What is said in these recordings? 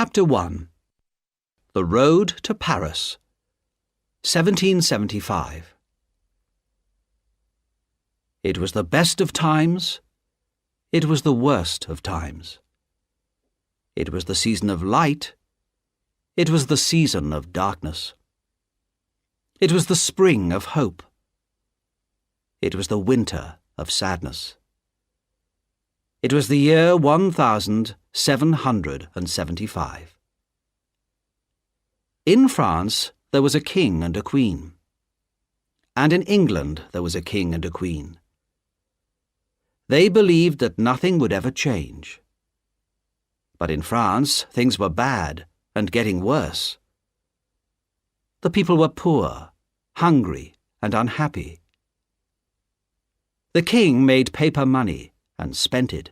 Chapter 1. The Road to Paris, 1775. It was the best of times, it was the worst of times. It was the season of light, it was the season of darkness. It was the spring of hope, it was the winter of sadness. It was the year 1775. In France there was a king and a queen, and in England there was a king and a queen. They believed that nothing would ever change. But in France things were bad and getting worse. The people were poor, hungry, and unhappy. The king made paper money and spent it,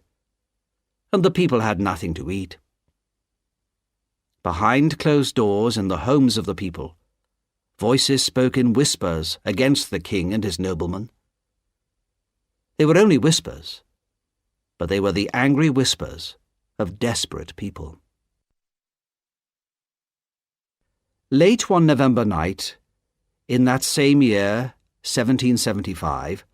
and the people had nothing to eat. Behind closed doors in the homes of the people, voices spoke in whispers against the king and his noblemen. They were only whispers, but they were the angry whispers of desperate people. Late one November night, in that same year, 1775,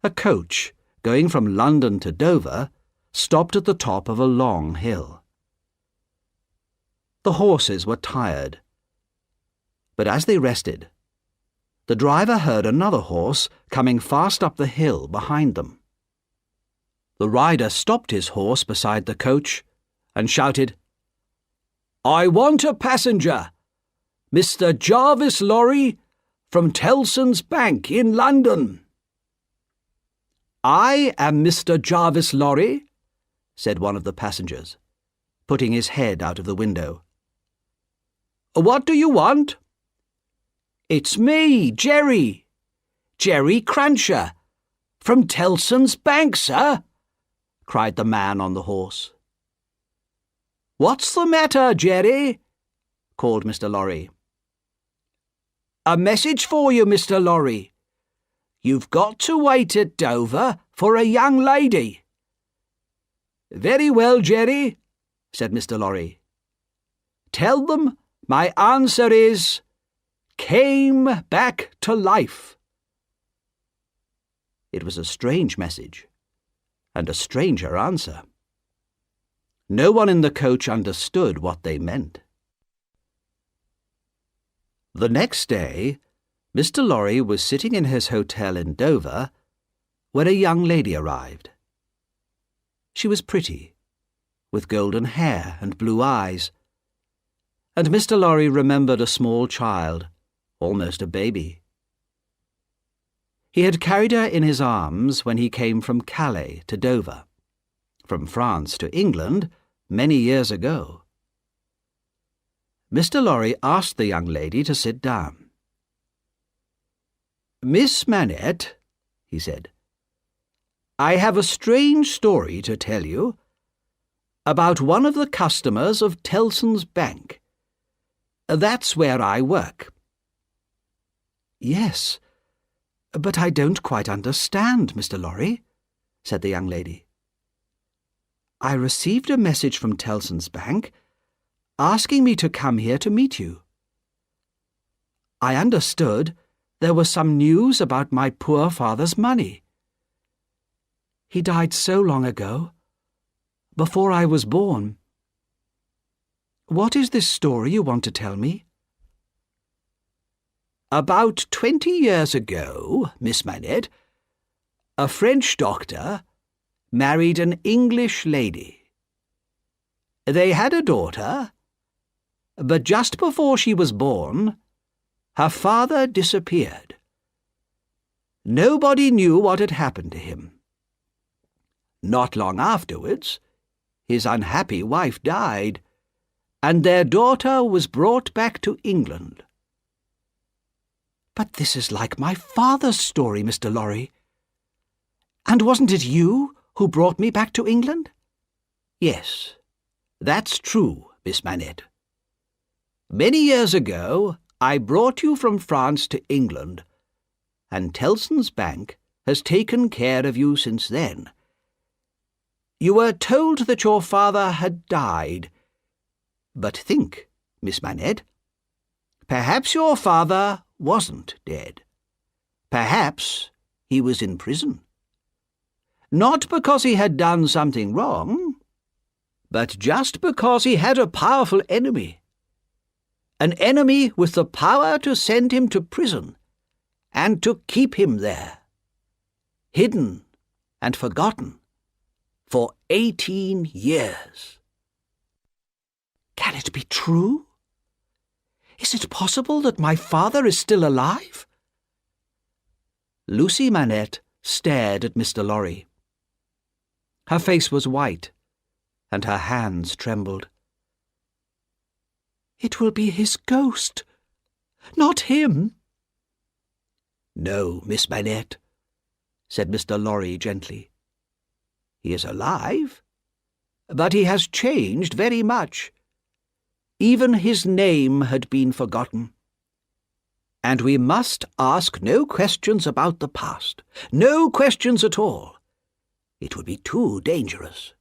a coach going from London to Dover stopped at the top of a long hill. The horses were tired, but as they rested, the driver heard another horse coming fast up the hill behind them. The rider stopped his horse beside the coach and shouted, "I want a passenger, Mr. Jarvis Lorry from Tellson's Bank in London." "I am Mr. Jarvis Lorry," said one of the passengers, putting his head out of the window. "What do you want?" "It's me, Jerry Crancher, from Tellson's Bank, sir," cried the man on the horse. "What's the matter, Jerry?" called Mr. Lorry. "A message for you, Mr. Lorry. You've got to wait at Dover for a young lady." "Very well, Jerry," said Mr. Lorry. "Tell them my answer is, came back to life." It was a strange message, and a stranger answer. No one in the coach understood what they meant. The next day, Mr. Lorry was sitting in his hotel in Dover when a young lady arrived. She was pretty, with golden hair and blue eyes, and Mr. Lorry remembered a small child, almost a baby. He had carried her in his arms when he came from Calais to Dover, from France to England many years ago. Mr. Lorry asked the young lady to sit down. "Miss Manette," he said, "I have a strange story to tell you about one of the customers of Tellson's Bank. That's where I work." "Yes, but I don't quite understand, Mr. Lorry," said the young lady. "I received a message from Tellson's Bank asking me to come here to meet you. I understood there was some news about my poor father's money. He died so long ago, before I was born. What is this story you want to tell me?" "About 20 years ago, Miss Manette, a French doctor married an English lady. They had a daughter, but just before she was born, her father disappeared. Nobody knew what had happened to him. Not long afterwards, his unhappy wife died, and their daughter was brought back to England." "But this is like my father's story, Mr. Lorry. And wasn't it you who brought me back to England?" "Yes, that's true, Miss Manette. Many years ago, I brought you from France to England, and Tellson's Bank has taken care of you since then. You were told that your father had died, But think, Miss Manette. Perhaps your father wasn't dead. Perhaps he was in prison. Not because he had done something wrong, but just because he had a powerful enemy. An enemy with the power to send him to prison and to keep him there, hidden and forgotten, for 18 years. Can it be true? Is it possible that my father is still alive? Lucy Manette stared at Mr. Lorry. Her face was white, and her hands trembled. It will be his ghost, not him. No, Miss Manette, said Mr. Lorry gently. He is alive, but he has changed very much. Even his name had been forgotten. And we must ask no questions about the past, no questions at all. It would be too dangerous.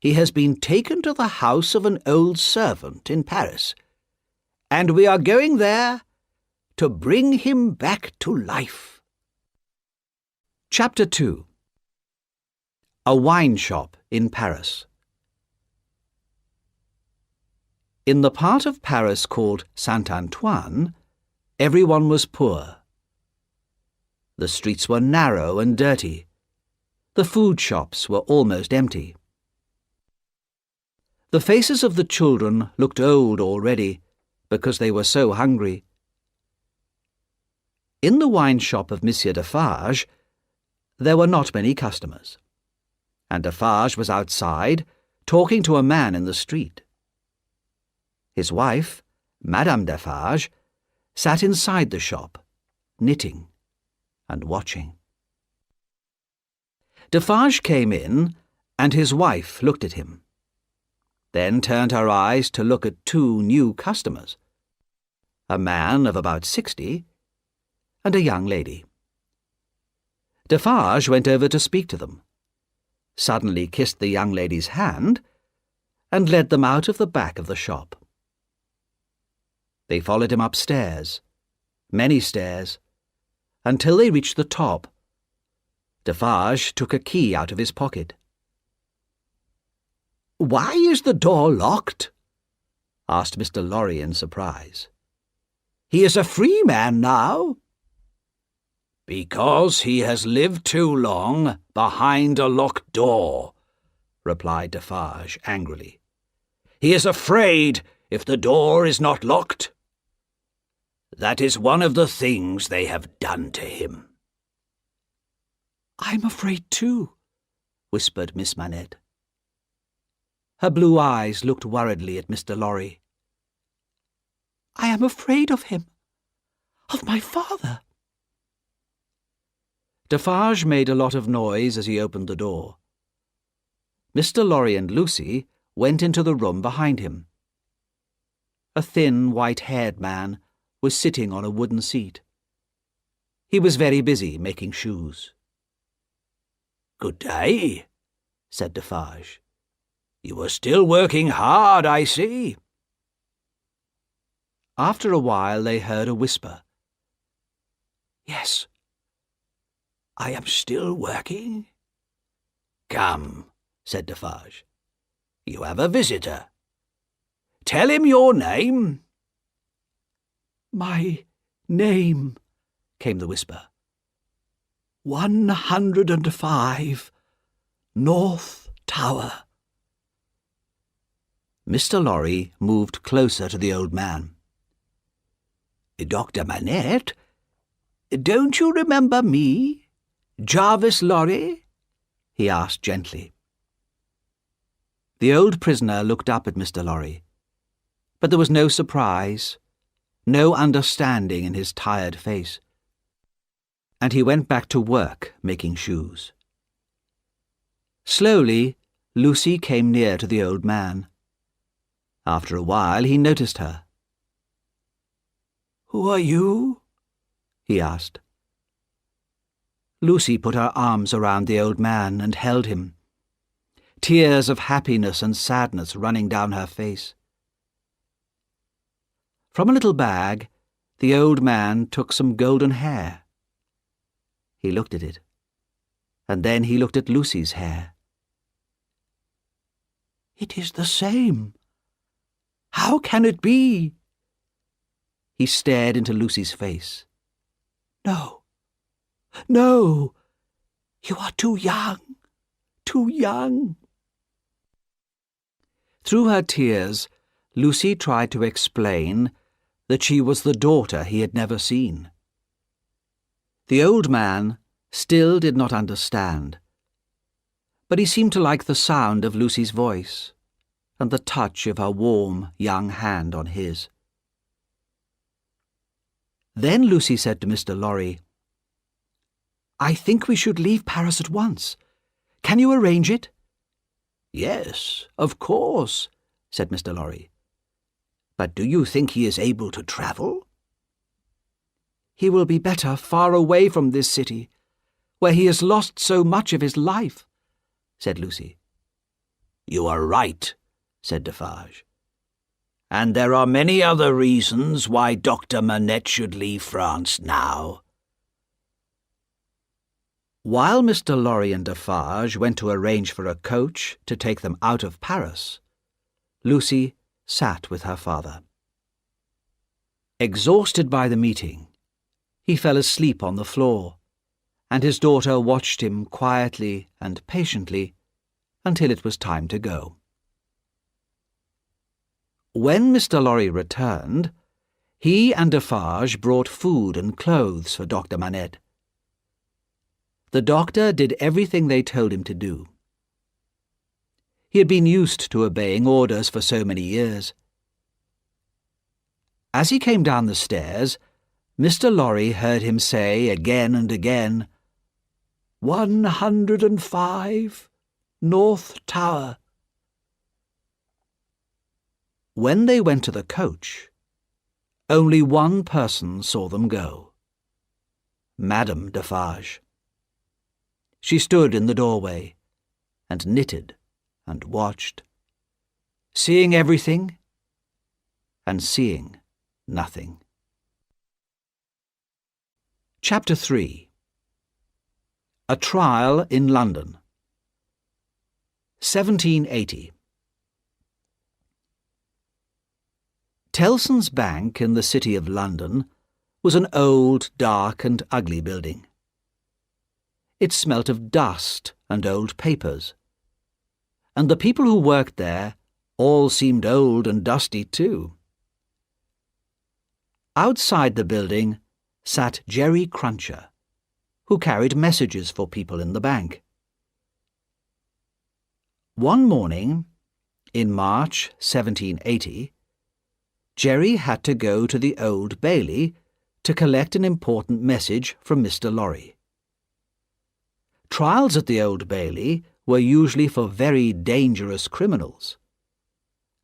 He has been taken to the house of an old servant in Paris, and we are going there to bring him back to life. Chapter 2. A Wine Shop in Paris. In the part of Paris called Saint-Antoine, everyone was poor. The streets were narrow and dirty. The food shops were almost empty. The faces of the children looked old already because they were so hungry. In the wine shop of Monsieur Defarge, there were not many customers, and Defarge was outside talking to a man in the street. His wife, Madame Defarge, sat inside the shop, knitting and watching. Defarge came in, and his wife looked at him, then turned her eyes to look at two new customers, a man of about 60 and a young lady. Defarge went over to speak to them, suddenly kissed the young lady's hand, and led them out of the back of the shop. They followed him upstairs, many stairs, until they reached the top. Defarge took a key out of his pocket. "Why is the door locked?" asked Mr. Lorry in surprise. "He is a free man now." "Because he has lived too long behind a locked door," replied Defarge angrily. "He is afraid if the door is not locked. That is one of the things they have done to him." "I'm afraid too," whispered Miss Manette. Her blue eyes looked worriedly at Mr. Lorry. "I am afraid of him, of my father." Defarge made a lot of noise as he opened the door. Mr. Lorry and Lucy went into the room behind him. A thin, white-haired man was sitting on a wooden seat. He was very busy making shoes. "Good day," said Defarge. "You are still working hard, I see." After a while they heard a whisper. "Yes, I am still working." "Come," said Defarge. "You have a visitor. Tell him your name." "My name," came the whisper. 105, North Tower." Mr. Lorry moved closer to the old man. "Dr. Manette, don't you remember me, Jarvis Lorry?" he asked gently. The old prisoner looked up at Mr. Lorry, but there was no surprise, no understanding in his tired face, and he went back to work making shoes. Slowly, Lucy came near to the old man. After a while, he noticed her. "Who are you?" he asked. Lucy put her arms around the old man and held him, tears of happiness and sadness running down her face. From a little bag, the old man took some golden hair. He looked at it, and then he looked at Lucy's hair. "It is the same. How can it be?" He stared into Lucy's face. "No, no, you are too young, too young." Through her tears, Lucy tried to explain that she was the daughter he had never seen. The old man still did not understand, but he seemed to like the sound of Lucy's voice and the touch of her warm young hand on his. Then Lucy said to Mr. Lorry, "I think we should leave Paris at once. Can you arrange it?" "Yes, of course," said Mr. Lorry. "But do you think he is able to travel?" "He will be better far away from this city, where he has lost so much of his life," said Lucy. "You are right," said Defarge. "And there are many other reasons why Dr. Manette should leave France now." While Mr. Lorry and Defarge went to arrange for a coach to take them out of Paris, Lucy sat with her father. Exhausted by the meeting, he fell asleep on the floor, and his daughter watched him quietly and patiently until it was time to go. When Mr. Lorry returned, he and Defarge brought food and clothes for Dr. Manette. The doctor did everything they told him to do. He had been used to obeying orders for so many years. As he came down the stairs, Mr. Lorry heard him say again and again, 105, North Tower." When they went to the coach, only one person saw them go: Madame Defarge. She stood in the doorway and knitted and watched, seeing everything and seeing nothing. Chapter 3. A Trial in London. 1780. Tellson's Bank in the City of London was an old, dark and ugly building. It smelt of dust and old papers, and the people who worked there all seemed old and dusty too. Outside the building sat Jerry Cruncher, who carried messages for people in the bank. One morning, in March 1780, Jerry had to go to the Old Bailey to collect an important message from Mr. Lorry. Trials at the Old Bailey were usually for very dangerous criminals,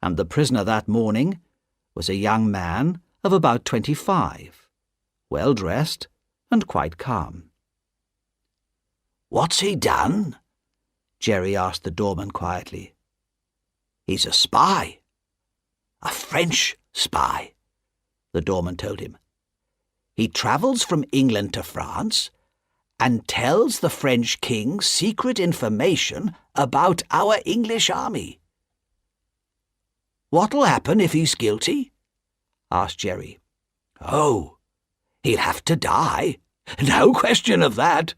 and the prisoner that morning was a young man of about 25, well-dressed and quite calm. "What's he done?" Jerry asked the doorman quietly. "He's a spy. A French spy," the doorman told him. "He travels from England to France and tells the French king secret information about our English army." "What'll happen if he's guilty?" asked Jerry. "Oh, he'll have to die. No question of that,"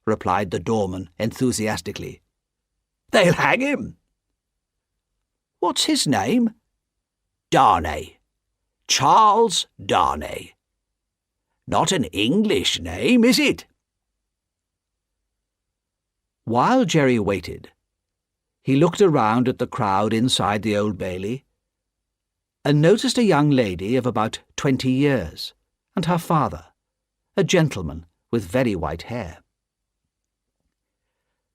replied the doorman enthusiastically. "They'll hang him." "What's his name?" "Darnay. Charles Darnay. Not an English name, is it?" While Jerry waited, he looked around at the crowd inside the Old Bailey and noticed a young lady of about 20 years and her father, a gentleman with very white hair.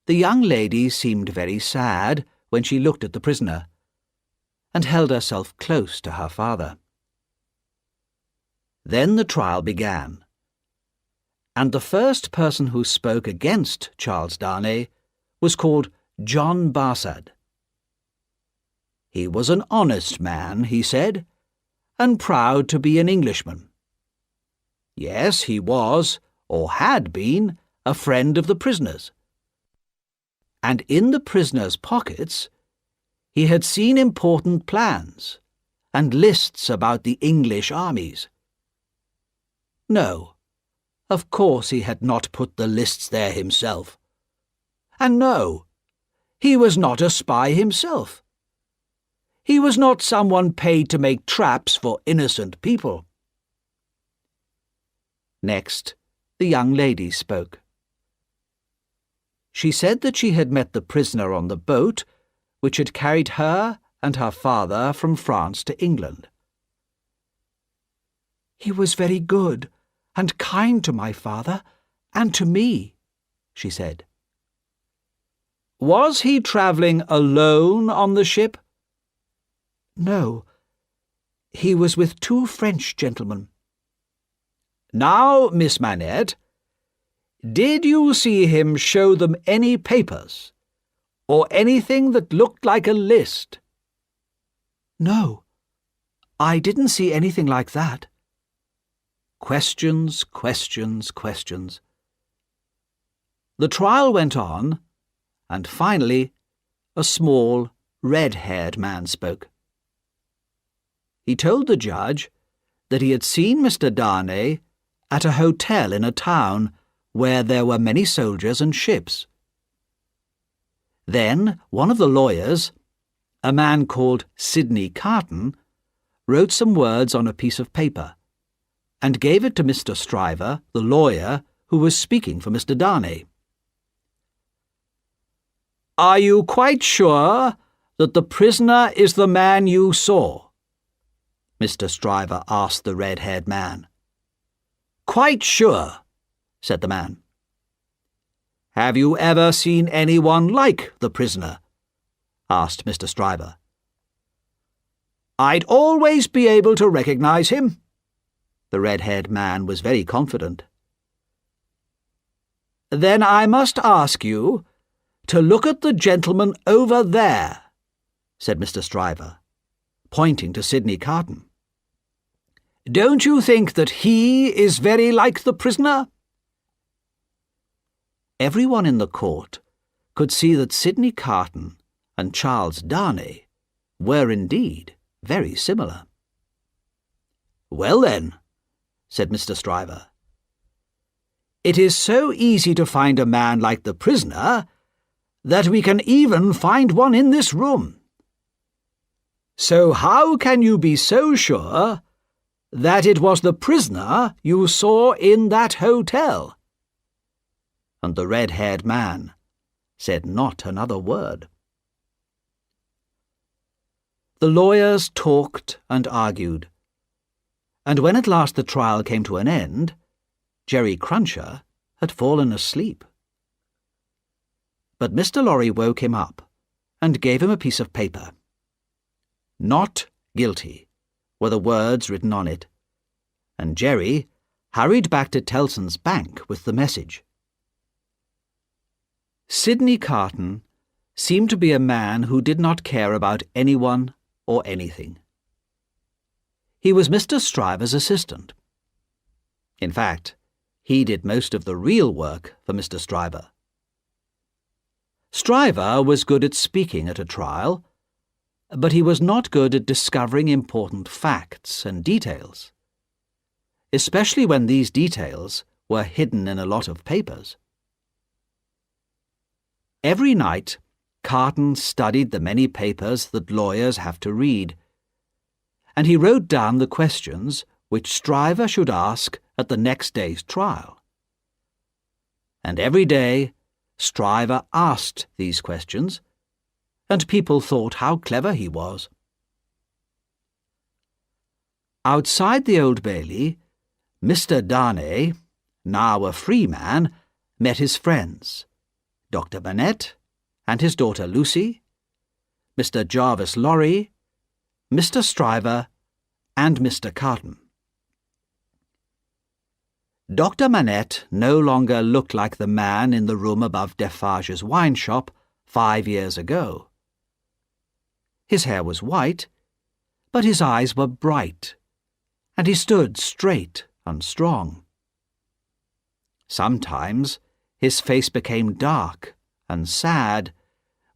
The young lady seemed very sad when she looked at the prisoner and held herself close to her father. Then the trial began, and the first person who spoke against Charles Darnay was called John Barsad. He was an honest man, he said, and proud to be an Englishman. Yes, he was, or had been, a friend of the prisoner's. And in the prisoner's pockets he had seen important plans and lists about the English armies. No, of course he had not put the lists there himself. And no, he was not a spy himself. He was not someone paid to make traps for innocent people. Next, the young lady spoke. She said that she had met the prisoner on the boat which had carried her and her father from France to England. "He was very good and kind to my father and to me," she said. "Was he travelling alone on the ship?" "No, he was with 2 French gentlemen." "Now, Miss Manette, did you see him show them any papers, or anything that looked like a list?" "No, I didn't see anything like that." Questions, questions, questions. The trial went on, and finally a small, red-haired man spoke. He told the judge that he had seen Mr. Darnay at a hotel in a town where there were many soldiers and ships. Then one of the lawyers, a man called Sidney Carton, wrote some words on a piece of paper and gave it to Mr. Stryver, the lawyer, who was speaking for Mr. Darnay. "Are you quite sure that the prisoner is the man you saw?" Mr. Stryver asked the red-haired man. "Quite sure," said the man. "Have you ever seen anyone like the prisoner?" asked Mr. Stryver. "I'd always be able to recognize him." The red-haired man was very confident. "Then I must ask you to look at the gentleman over there," said Mr. Stryver, pointing to Sidney Carton. "Don't you think that he is very like the prisoner?" Everyone in the court could see that Sidney Carton and Charles Darnay were indeed very similar. "Well then," said Mr. Stryver, "it is so easy to find a man like the prisoner that we can even find one in this room. So how can you be so sure that it was the prisoner you saw in that hotel?" And the red-haired man said not another word. The lawyers talked and argued, and when at last the trial came to an end, Jerry Cruncher had fallen asleep. But Mr. Lorry woke him up and gave him a piece of paper. "Not guilty" were the words written on it, and Jerry hurried back to Tellson's bank with the message. Sidney Carton seemed to be a man who did not care about anyone or anything. He was Mr. Stryver's assistant. In fact, he did most of the real work for Mr. Stryver. Stryver was good at speaking at a trial, but he was not good at discovering important facts and details, especially when these details were hidden in a lot of papers. Every night, Carton studied the many papers that lawyers have to read, and he wrote down the questions which Stryver should ask at the next day's trial. And every day, Stryver asked these questions, and people thought how clever he was. Outside the Old Bailey, Mr. Darnay, now a free man, met his friends, Dr. Manette and his daughter Lucy, Mr. Jarvis Lorry, Mr. Stryver, and Mr. Carton. Dr. Manette no longer looked like the man in the room above Defarge's wine shop 5 years ago. His hair was white, but his eyes were bright and he stood straight and strong. Sometimes his face became dark and sad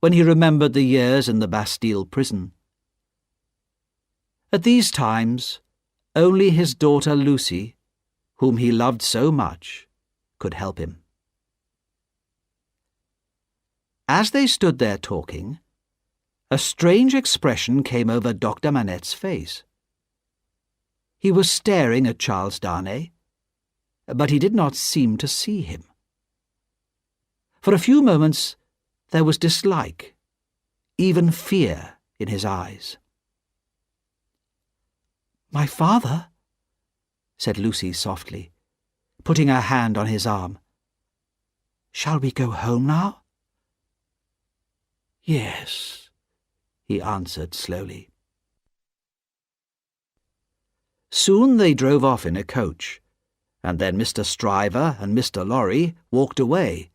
when he remembered the years in the Bastille prison. At these times, only his daughter Lucy, whom he loved so much, could help him. As they stood there talking, a strange expression came over Dr. Manette's face. He was staring at Charles Darnay, but he did not seem to see him. For a few moments there was dislike, even fear in his eyes. "My father," said Lucy softly, putting her hand on his arm. "Shall we go home now?" "Yes," he answered slowly. Soon they drove off in a coach, and then Mr. Stryver and Mr. Lorry walked away,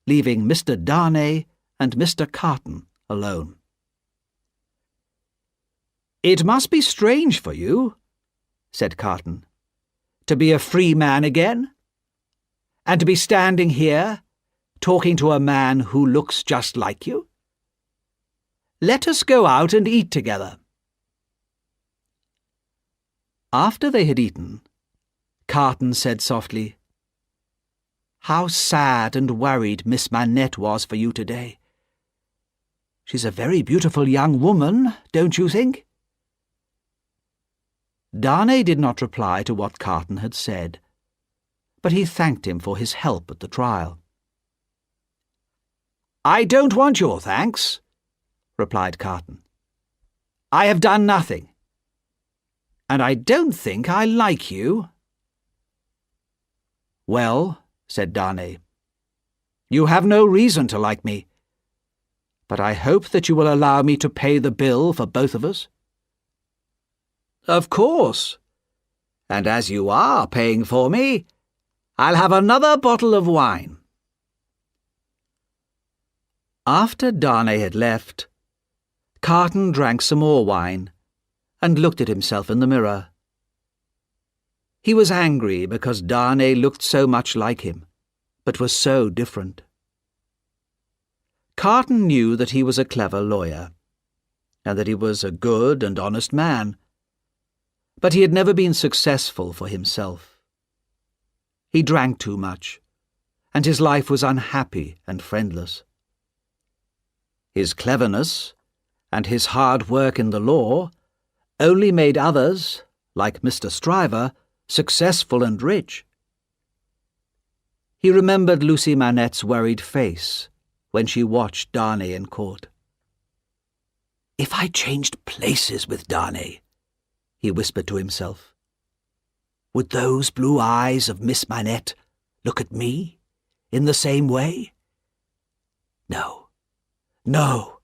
leaving Mr. Darnay and Mr. Carton alone. "It must be strange for you," said Carton, "to be a free man again, and to be standing here, talking to a man who looks just like you. Let us go out and eat together." After they had eaten, Carton said softly, "How sad and worried Miss Manette was for you today. She's a very beautiful young woman, don't you think?" Darnay did not reply to what Carton had said, but he thanked him for his help at the trial. "I don't want your thanks," replied Carton. "I have done nothing, and I don't think I like you." "Well," said Darnay, "you have no reason to like me, but I hope that you will allow me to pay the bill for both of us." "Of course, and as you are paying for me, I'll have another bottle of wine." After Darnay had left, Carton drank some more wine and looked at himself in the mirror. He was angry because Darnay looked so much like him, but was so different. Carton knew that he was a clever lawyer, and that he was a good and honest man, but he had never been successful for himself. He drank too much, and his life was unhappy and friendless. His cleverness and his hard work in the law only made others, like Mr. Stryver, successful and rich. He remembered Lucy Manette's worried face when she watched Darnay in court. "If I changed places with Darnay," he whispered to himself, "would those blue eyes of Miss Manette look at me in the same way? No, no,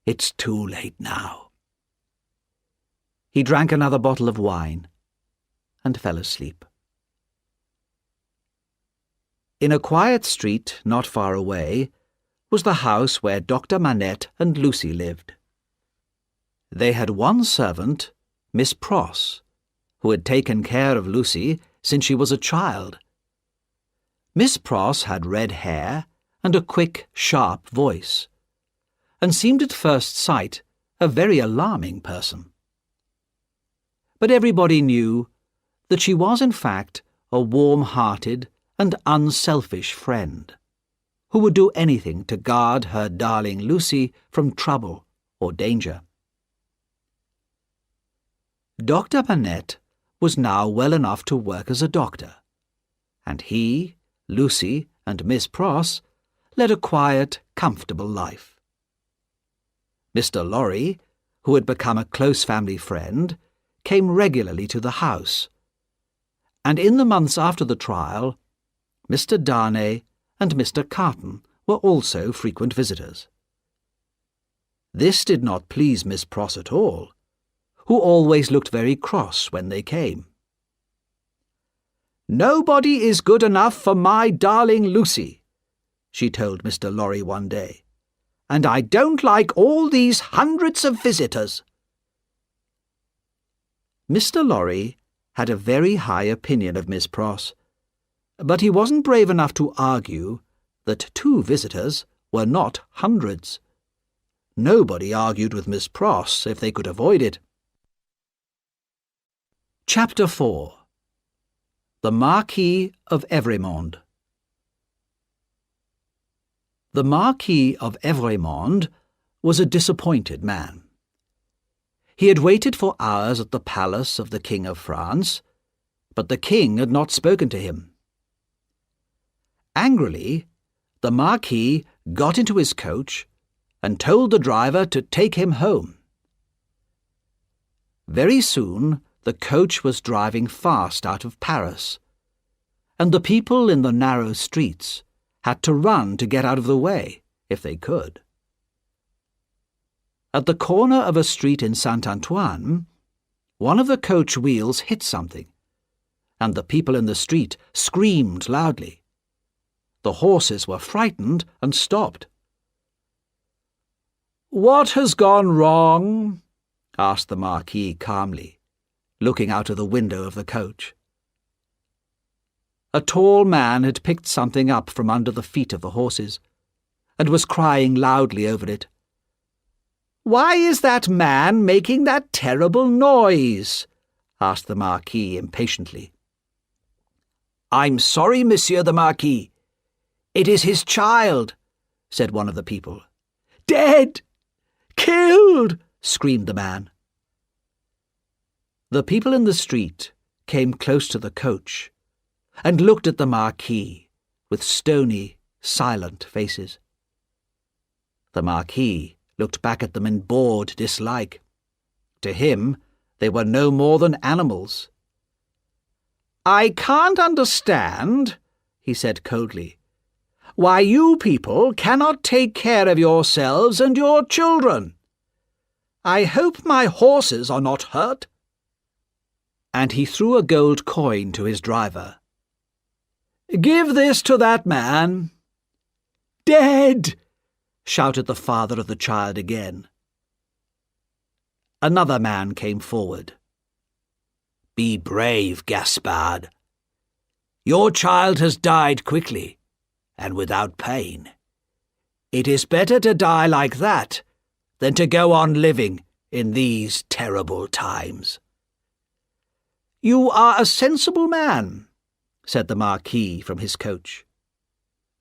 it's too late now." He drank another bottle of wine and fell asleep. In a quiet street not far away was the house where Dr. Manette and Lucy lived. They had one servant, Miss Pross, who had taken care of Lucy since she was a child. Miss Pross had red hair and a quick, sharp voice, and seemed at first sight a very alarming person. But everybody knew that she was in fact a warm-hearted and unselfish friend, who would do anything to guard her darling Lucy from trouble or danger. Dr. Manette was now well enough to work as a doctor, and he, Lucy, and Miss Pross led a quiet, comfortable life. Mr. Lorry, who had become a close family friend, came regularly to the house, and in the months after the trial, Mr. Darnay and Mr. Carton were also frequent visitors. This did not please Miss Pross at all, who always looked very cross when they came. "Nobody is good enough for my darling Lucy," she told Mr. Lorry one day, "and I don't like all these hundreds of visitors." Mr. Lorry had a very high opinion of Miss Pross, but he wasn't brave enough to argue that 2 visitors were not hundreds. Nobody argued with Miss Pross if they could avoid it. Chapter 4. The Marquis of Evremonde. The Marquis of Evremonde was a disappointed man. He had waited for hours at the palace of the King of France, but the king had not spoken to him. Angrily, the Marquis got into his coach and told the driver to take him home. Very soon the coach was driving fast out of Paris, and the people in the narrow streets had to run to get out of the way, if they could. At the corner of a street in Saint-Antoine, one of the coach wheels hit something, and the people in the street screamed loudly. The horses were frightened and stopped. "What has gone wrong?" asked the Marquis calmly, looking out of the window of the coach. A tall man had picked something up from under the feet of the horses, and was crying loudly over it. "Why is that man making that terrible noise?" asked the Marquis impatiently. "I'm sorry, Monsieur the Marquis. It is his child," said one of the people. "Dead! Killed!" screamed the man. The people in the street came close to the coach and looked at the Marquis with stony, silent faces. The Marquis looked back at them in bored dislike. To him, they were no more than animals. "I can't understand," he said coldly, "why you people cannot take care of yourselves and your children. I hope my horses are not hurt." And he threw a gold coin to his driver. "Give this to that man." "Dead!" shouted the father of the child again. Another man came forward. "Be brave, Gaspard. Your child has died quickly, and without pain. It is better to die like that than to go on living in these terrible times." "You are a sensible man," said the Marquis from his coach.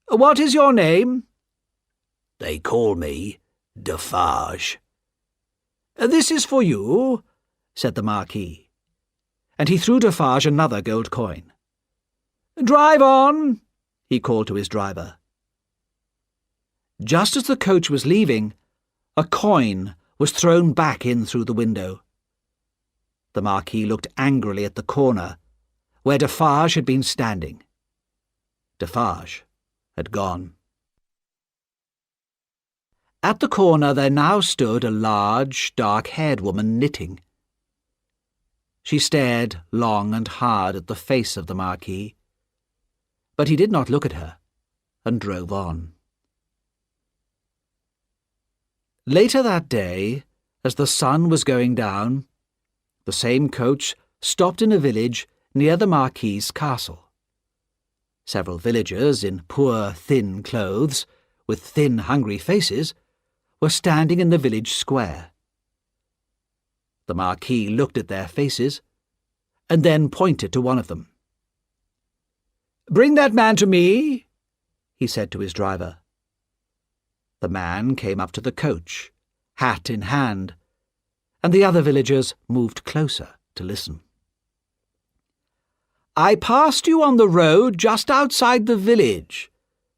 "What is your name?" "They call me Defarge." "This is for you," said the Marquis, and he threw Defarge another gold coin. "Drive on," he called to his driver. Just as the coach was leaving, a coin was thrown back in through the window. The Marquis looked angrily at the corner where Defarge had been standing. Defarge had gone. At the corner there now stood a large, dark-haired woman knitting. She stared long and hard at the face of the Marquis, but he did not look at her, and drove on. Later that day, as the sun was going down, the same coach stopped in a village near the Marquis's castle. Several villagers in poor, thin clothes, with thin, hungry faces, were standing in the village square. The Marquis looked at their faces, and then pointed to one of them. "Bring that man to me," he said to his driver. The man came up to the coach, hat in hand, and the other villagers moved closer to listen. "I passed you on the road just outside the village,"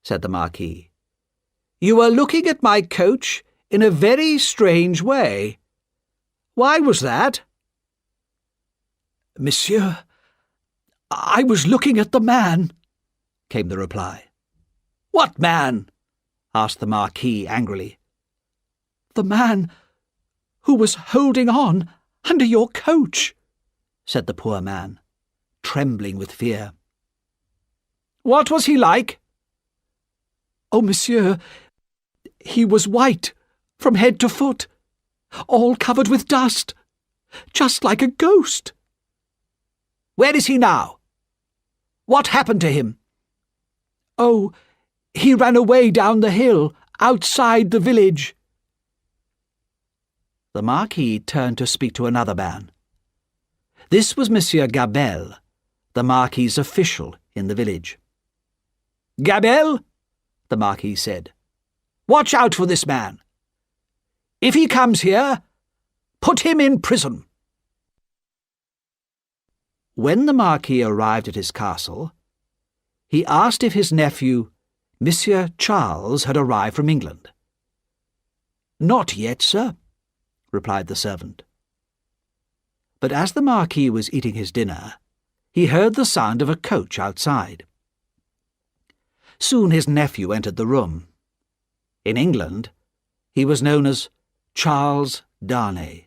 said the Marquis. "You were looking at my coach in a very strange way. Why was that?" "Monsieur, I was looking at the man," came the reply. "What man?" asked the Marquis angrily. "The man who was holding on under your coach," said the poor man, trembling with fear. "What was he like?" "Oh, monsieur, he was white from head to foot, all covered with dust, just like a ghost." Where is he now? What happened to him?" "Oh, he ran away down the hill, outside the village." The Marquis turned to speak to another man. This was Monsieur Gabelle, the Marquis's official in the village. "Gabelle," the Marquis said, "watch out for this man. If he comes here, put him in prison." When the Marquis arrived at his castle, he asked if his nephew, Monsieur Charles, had arrived from England. "Not yet, sir," replied the servant. But as the Marquis was eating his dinner, he heard the sound of a coach outside. Soon his nephew entered the room. In England, he was known as Charles Dickens.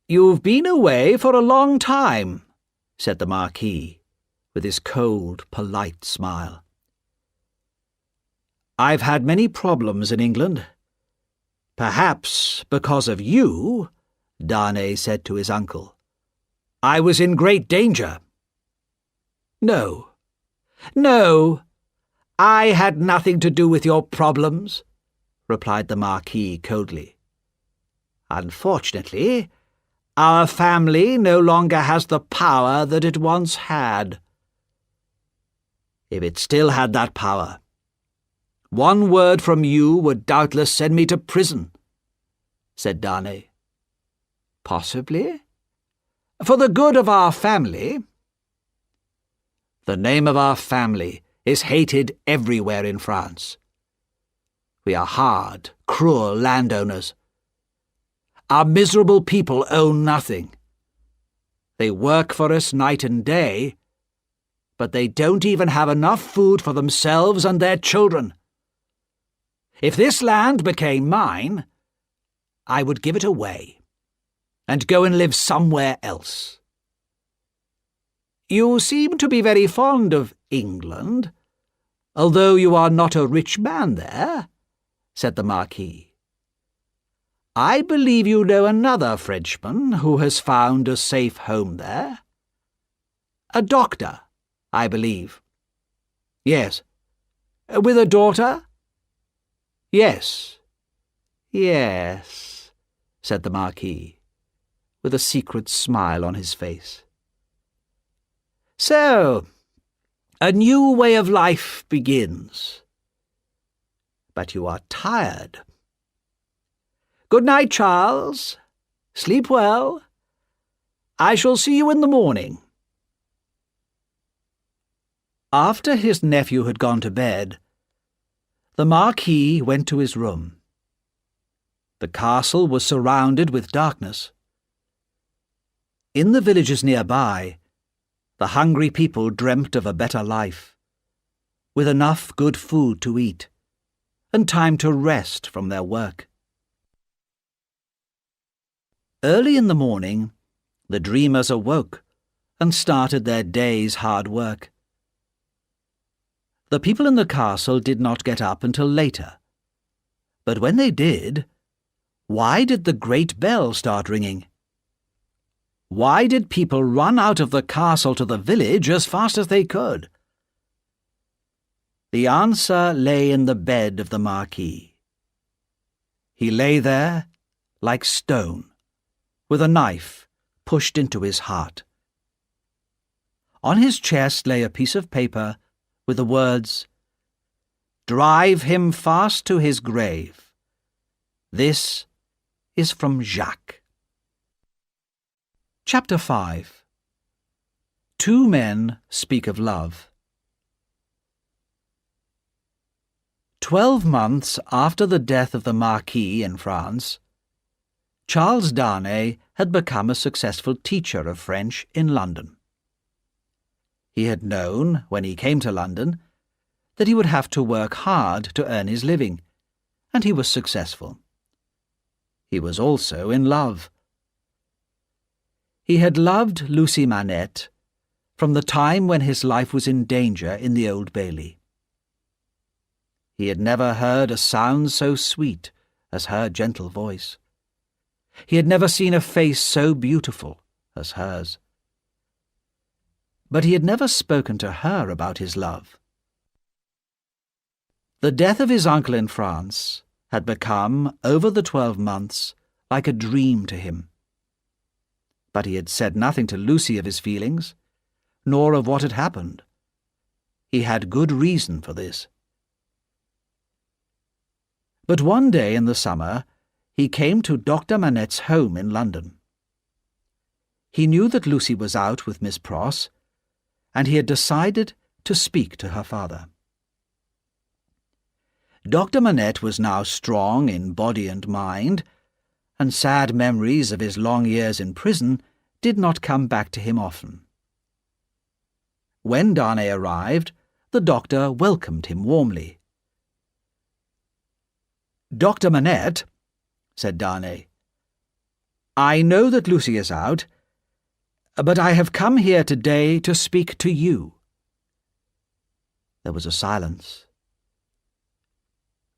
"You've been away for a long time," said the Marquis, with his cold, polite smile. "I've had many problems in England. Perhaps because of you," Dickens said to his uncle. "I was in great danger." No, I had nothing to do with your problems," replied the Marquis coldly. "Unfortunately, our family no longer has the power that it once had. If it still had that power, one word from you would doubtless send me to prison," said Dickens. "Possibly. For the good of our family." "The name of our family is hated everywhere in France. We are hard, cruel landowners. Our miserable people own nothing. They work for us night and day, but they don't even have enough food for themselves and their children. If this land became mine, I would give it away and go and live somewhere else." "You seem to be very fond of England, although you are not a rich man there," said the Marquis. "I believe you know another Frenchman who has found a safe home there. A doctor, I believe." "Yes." "With a daughter?" "Yes, said the Marquis, with a secret smile on his face. "So, a new way of life begins. But you are tired. Good night, Charles. Sleep well. I shall see you in the morning." After his nephew had gone to bed, the Marquis went to his room. The castle was surrounded with darkness. In the villages nearby, the hungry people dreamt of a better life, with enough good food to eat, and time to rest from their work. Early in the morning, the dreamers awoke and started their day's hard work. The people in the castle did not get up until later, but when they did, why did the great bell start ringing? Why did people run out of the castle to the village as fast as they could? The answer lay in the bed of the Marquis. He lay there like stone, with a knife pushed into his heart. On his chest lay a piece of paper with the words, "Drive him fast to his grave. This is from Jacques." Chapter 5. Two Men Speak of Love. 12 months after the death of the Marquis in France, Charles Dickens had become a successful teacher of French in London. He had known, when he came to London, that he would have to work hard to earn his living, and he was successful. He was also in love. He had loved Lucy Manette from the time when his life was in danger in the Old Bailey. He had never heard a sound so sweet as her gentle voice. He had never seen a face so beautiful as hers. but he had never spoken to her about his love. The death of his uncle in France had become, over the 12 months, like a dream to him. But he had said nothing to Lucy of his feelings, nor of what had happened. He had good reason for this. But one day in the summer, he came to Dr. Manette's home in London. He knew that Lucy was out with Miss Pross, and he had decided to speak to her father. Dr. Manette was now strong in body and mind, and sad memories of his long years in prison did not come back to him often. When Darnay arrived, the doctor welcomed him warmly. "Dr. Manette," said Darnay, "I know that Lucy is out, but I have come here today to speak to you." There was a silence.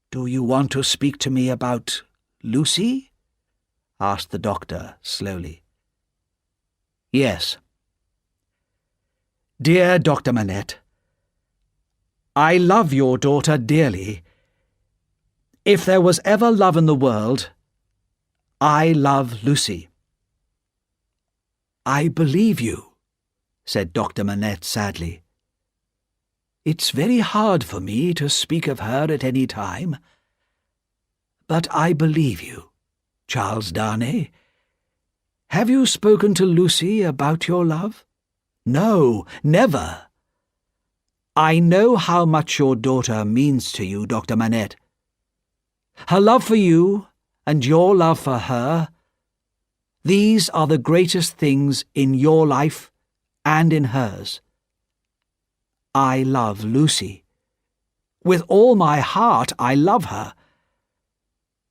"Do you want to speak to me about Lucy?" asked the doctor slowly. "Yes." "Dear Dr. Manette, I love your daughter dearly. If there was ever love in the world, I love Lucy." "I believe you," said Dr. Manette sadly. "It's very hard for me to speak of her at any time. But I believe you, Charles Darnay. Have you spoken to Lucy about your love?" "No, never." "I know how much your daughter means to you, Dr. Manette. Her love for you and your love for her, these are the greatest things in your life and in hers. I love Lucy. With all my heart I love her.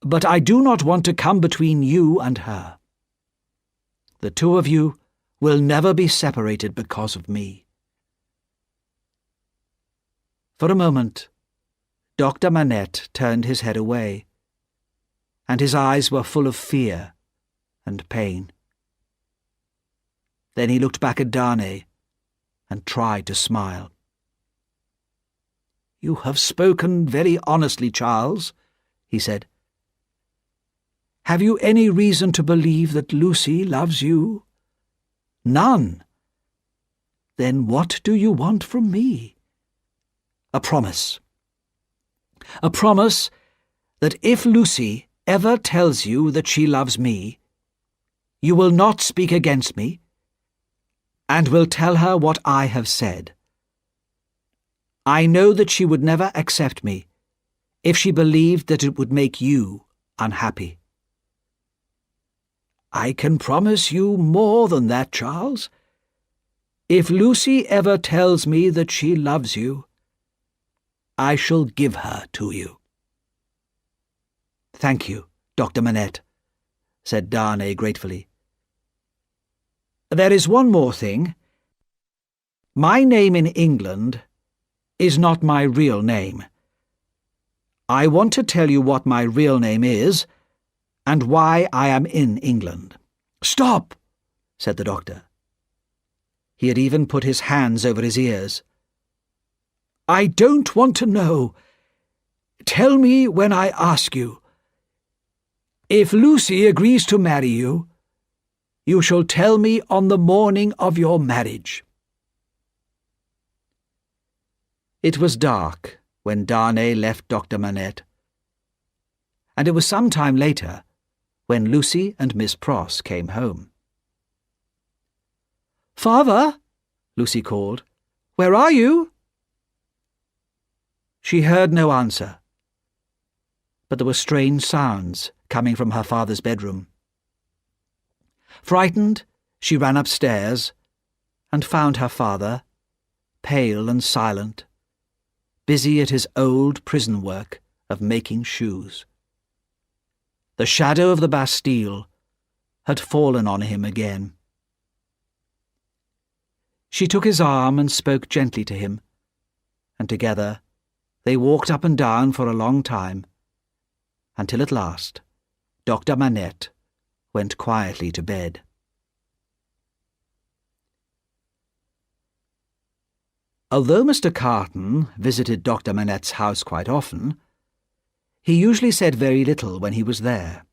But I do not want to come between you and her. The two of you will never be separated because of me." For a moment, Dr. Manette turned his head away, and his eyes were full of fear and pain. Then he looked back at Darnay and tried to smile. "You have spoken very honestly, Charles," he said. "Have you any reason to believe that Lucy loves you?" "None." "Then what do you want from me?" "A promise. A promise that if Lucy ever tells you that she loves me, you will not speak against me, and will tell her what I have said. I know that she would never accept me if she believed that it would make you unhappy." "I can promise you more than that, Charles. If Lucy ever tells me that she loves you, I shall give her to you." "Thank you, Dr. Manette," said Darnay gratefully. "There is one more thing. My name in England is not my real name. I want to tell you what my real name is, and why I am in England." "Stop!" said the doctor. He had even put his hands over his ears. "I don't want to know. Tell me when I ask you. If Lucy agrees to marry you, you shall tell me on the morning of your marriage." It was dark when Darnay left Dr. Manette, and it was some time later when Lucy and Miss Pross came home. "Father," Lucy called, "where are you?" She heard no answer, but there were strange sounds coming from her father's bedroom. Frightened, she ran upstairs and found her father, pale and silent, busy at his old prison work of making shoes. The shadow of the Bastille had fallen on him again. She took his arm and spoke gently to him, and together they walked up and down for a long time, until at last Dr. Manette went quietly to bed. Although Mr. Carton visited Dr. Manette's house quite often, he usually said very little when he was there.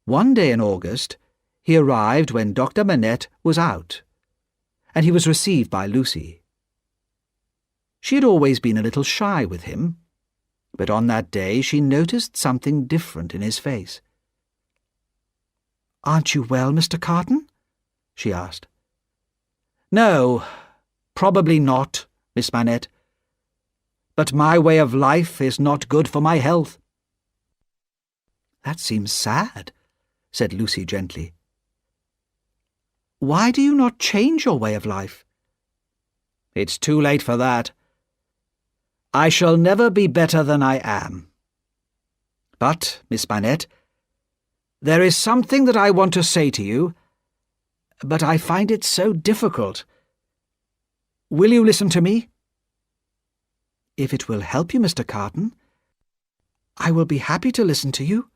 One day in August, he arrived when Dr. Manette was out, and he was received by Lucy. She had always been a little shy with him, but on that day she noticed something different in his face. "Aren't you well, Mr. Carton?" she asked. "No, probably not, Miss Manette. But my way of life is not good for my health." "That seems sad," said Lucy gently. "Why do you not change your way of life?" "It's too late for that. I shall never be better than I am. But, Miss Manette, there is something that I want to say to you, but I find it so difficult. Will you listen to me?" "If it will help you, Mr. Carton, I will be happy to listen to you,"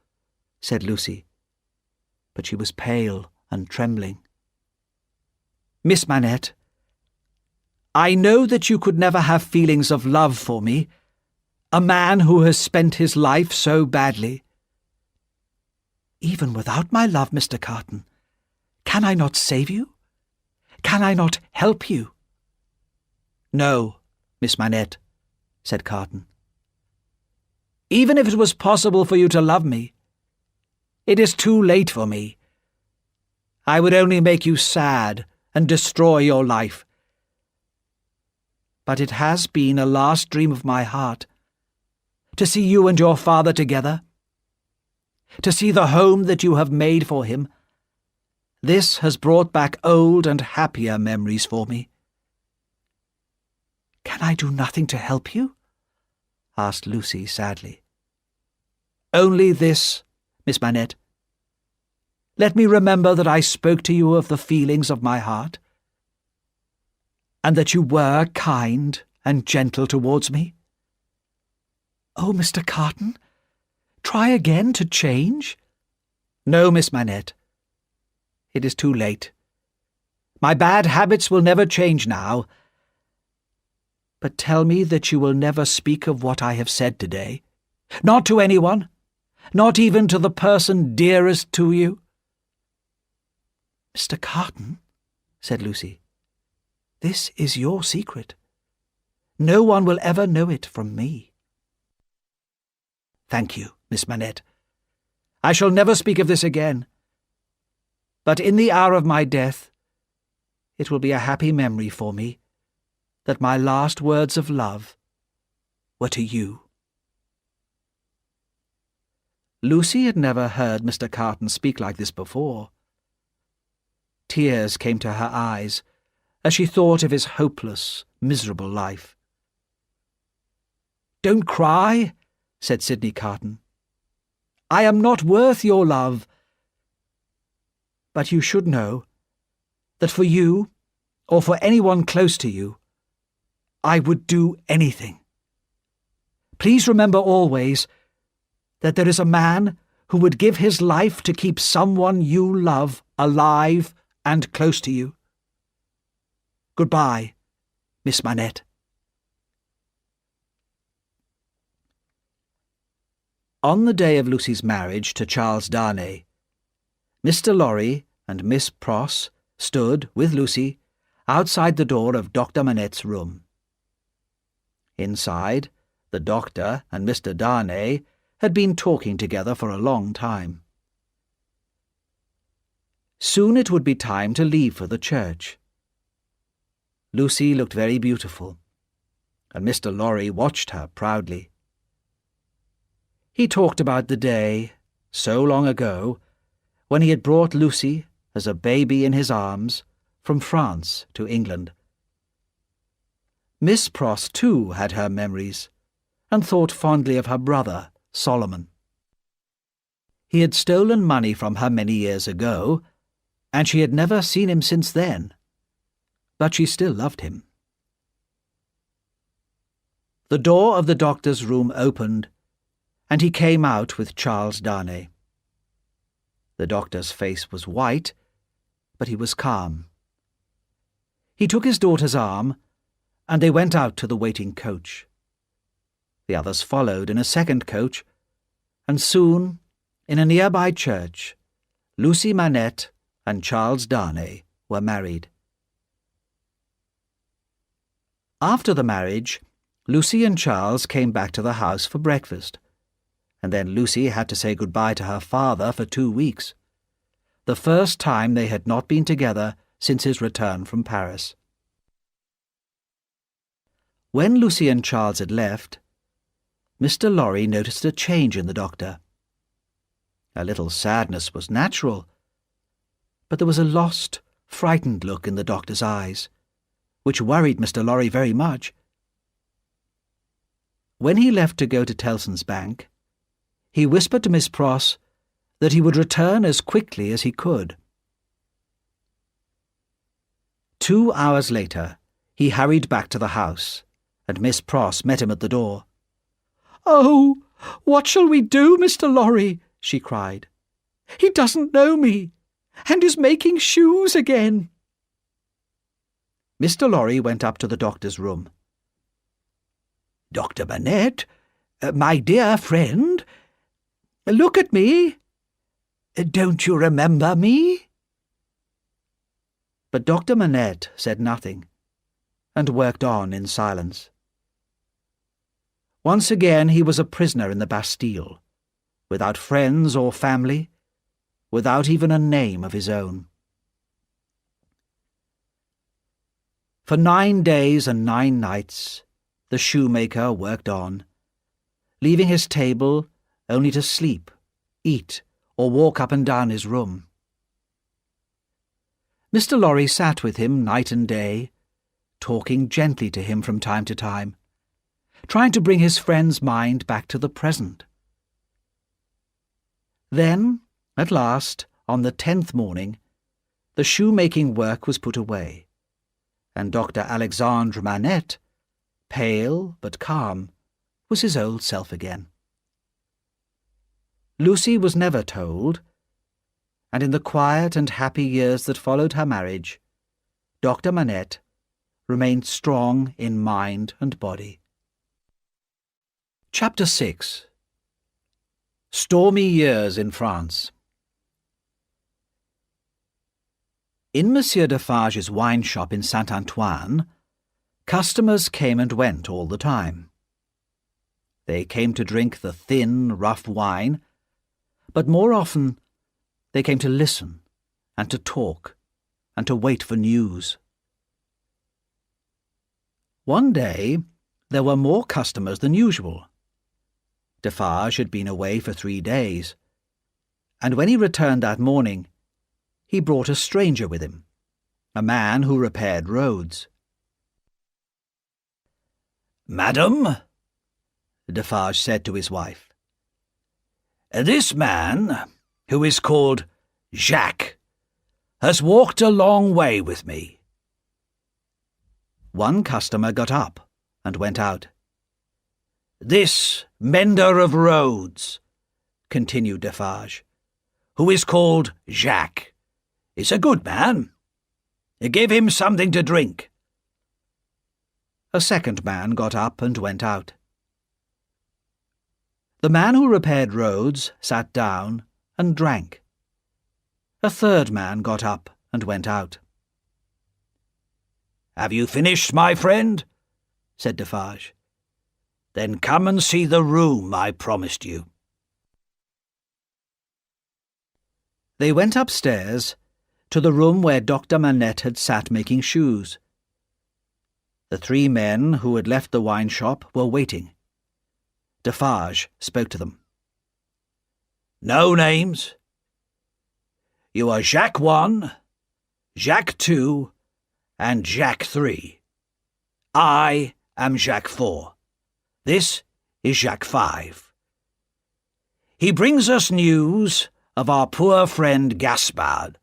said Lucy, but she was pale and trembling. "Miss Manette, I know that you could never have feelings of love for me, a man who has spent his life so badly." "Even without my love, Mr. Carton, can I not save you? Can I not help you?" "No, Miss Manette," said Carton. "Even if it was possible for you to love me, it is too late for me. I would only make you sad and destroy your life. But it has been a last dream of my heart to see you and your father together, to see the home that you have made for him. This has brought back old and happier memories for me." "Can I do nothing to help you?" asked Lucy sadly. "Only this, Miss Manette. Let me remember that I spoke to you of the feelings of my heart, and that you were kind and gentle towards me." "Oh, Mr. Carton, try again to change." "No, Miss Manette. It is too late. My bad habits will never change now. But tell me that you will never speak of what I have said today. Not to anyone, not even to the person dearest to you." "Mr. Carton," said Lucy, "this is your secret. No one will ever know it from me." "Thank you, Miss Manette. I shall never speak of this again. But in the hour of my death, it will be a happy memory for me that my last words of love were to you." Lucy had never heard Mr. Carton speak like this before. Tears came to her eyes as she thought of his hopeless, miserable life. "Don't cry," said Sidney Carton. "I am not worth your love. But you should know that for you, or for anyone close to you, I would do anything. Please remember always that there is a man who would give his life to keep someone you love alive and close to you. Goodbye, Miss Manette." On the day of Lucy's marriage to Charles Darnay, Mr. Lorry and Miss Pross stood, with Lucy, outside the door of Dr. Manette's room. Inside, the doctor and Mr. Darnay had been talking together for a long time. Soon it would be time to leave for the church. Lucy looked very beautiful, and Mr. Lorry watched her proudly. He talked about the day, so long ago, when he had brought Lucy, as a baby in his arms, from France to England. Miss Pross, too, had her memories, and thought fondly of her brother, Solomon. He had stolen money from her many years ago, and she had never seen him since then, but she still loved him. The door of the doctor's room opened, and he came out with Charles Darnay. The doctor's face was white, but he was calm. He took his daughter's arm, and they went out to the waiting coach. The others followed in a second coach, and soon, in a nearby church, Lucy Manette and Charles Darnay were married. After the marriage, Lucy and Charles came back to the house for breakfast, and then Lucy had to say goodbye to her father for 2 weeks, the first time they had not been together since his return from Paris. When Lucy and Charles had left, Mr. Lorry noticed a change in the doctor. A little sadness was natural, but there was a lost, frightened look in the doctor's eyes, which worried Mr. Lorry very much. When he left to go to Tellson's Bank, he whispered to Miss Pross that he would return as quickly as he could. 2 hours later, he hurried back to the house, and Miss Pross met him at the door. "Oh, what shall we do, Mr. Lorry?" she cried. "He doesn't know me, and is making shoes again." Mr. Lorry went up to the doctor's room. "Dr. Manette, my dear friend, look at me. Don't you remember me?" But Dr. Manette said nothing, and worked on in silence. Once again he was a prisoner in the Bastille, without friends or family, without even a name of his own. For 9 days and 9 nights the shoemaker worked on, leaving his table only to sleep, eat, or walk up and down his room. Mr. Lorry sat with him night and day, talking gently to him from time to time, trying to bring his friend's mind back to the present. Then, at last, on the 10th morning, the shoemaking work was put away, and Dr. Alexandre Manette, pale but calm, was his old self again. Lucy was never told, and in the quiet and happy years that followed her marriage, Dr. Manette remained strong in mind and body. Chapter 6. Stormy Years in France. In Monsieur Defarge's wine shop in Saint-Antoine, customers came and went all the time. They came to drink the thin, rough wine, but more often they came to listen and to talk and to wait for news. One day there were more customers than usual. Defarge had been away for 3 days, and when he returned that morning, he brought a stranger with him, a man who repaired roads. "Madam," Defarge said to his wife, "this man, who is called Jacques, has walked a long way with me." One customer got up and went out. "This mender of roads," continued Defarge, "who is called Jacques, is a good man. Give him something to drink." A second man got up and went out. The man who repaired roads sat down and drank. A third man got up and went out. "Have you finished, my friend?" said Defarge. "Then come and see the room I promised you." They went upstairs to the room where Dr. Manette had sat making shoes. The 3 men who had left the wine shop were waiting. Defarge spoke to them. "No names. You are Jacques 1, Jacques 2, and Jacques 3. I am Jacques 4. This is Jacques 5. He brings us news of our poor friend Gaspard,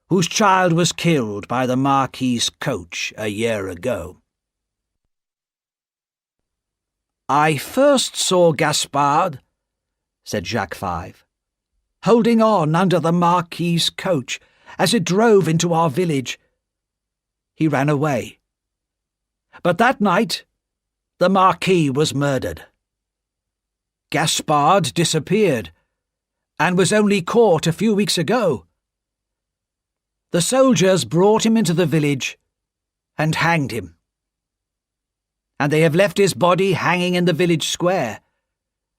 whose child was killed by the marquis's coach a year ago." "I first saw Gaspard," said Jacques 5, "holding on under the marquis's coach as it drove into our village. he ran away. But that night, the marquis was murdered. Gaspard disappeared and was only caught a few weeks ago. The soldiers brought him into the village and hanged him. And they have left his body hanging in the village square,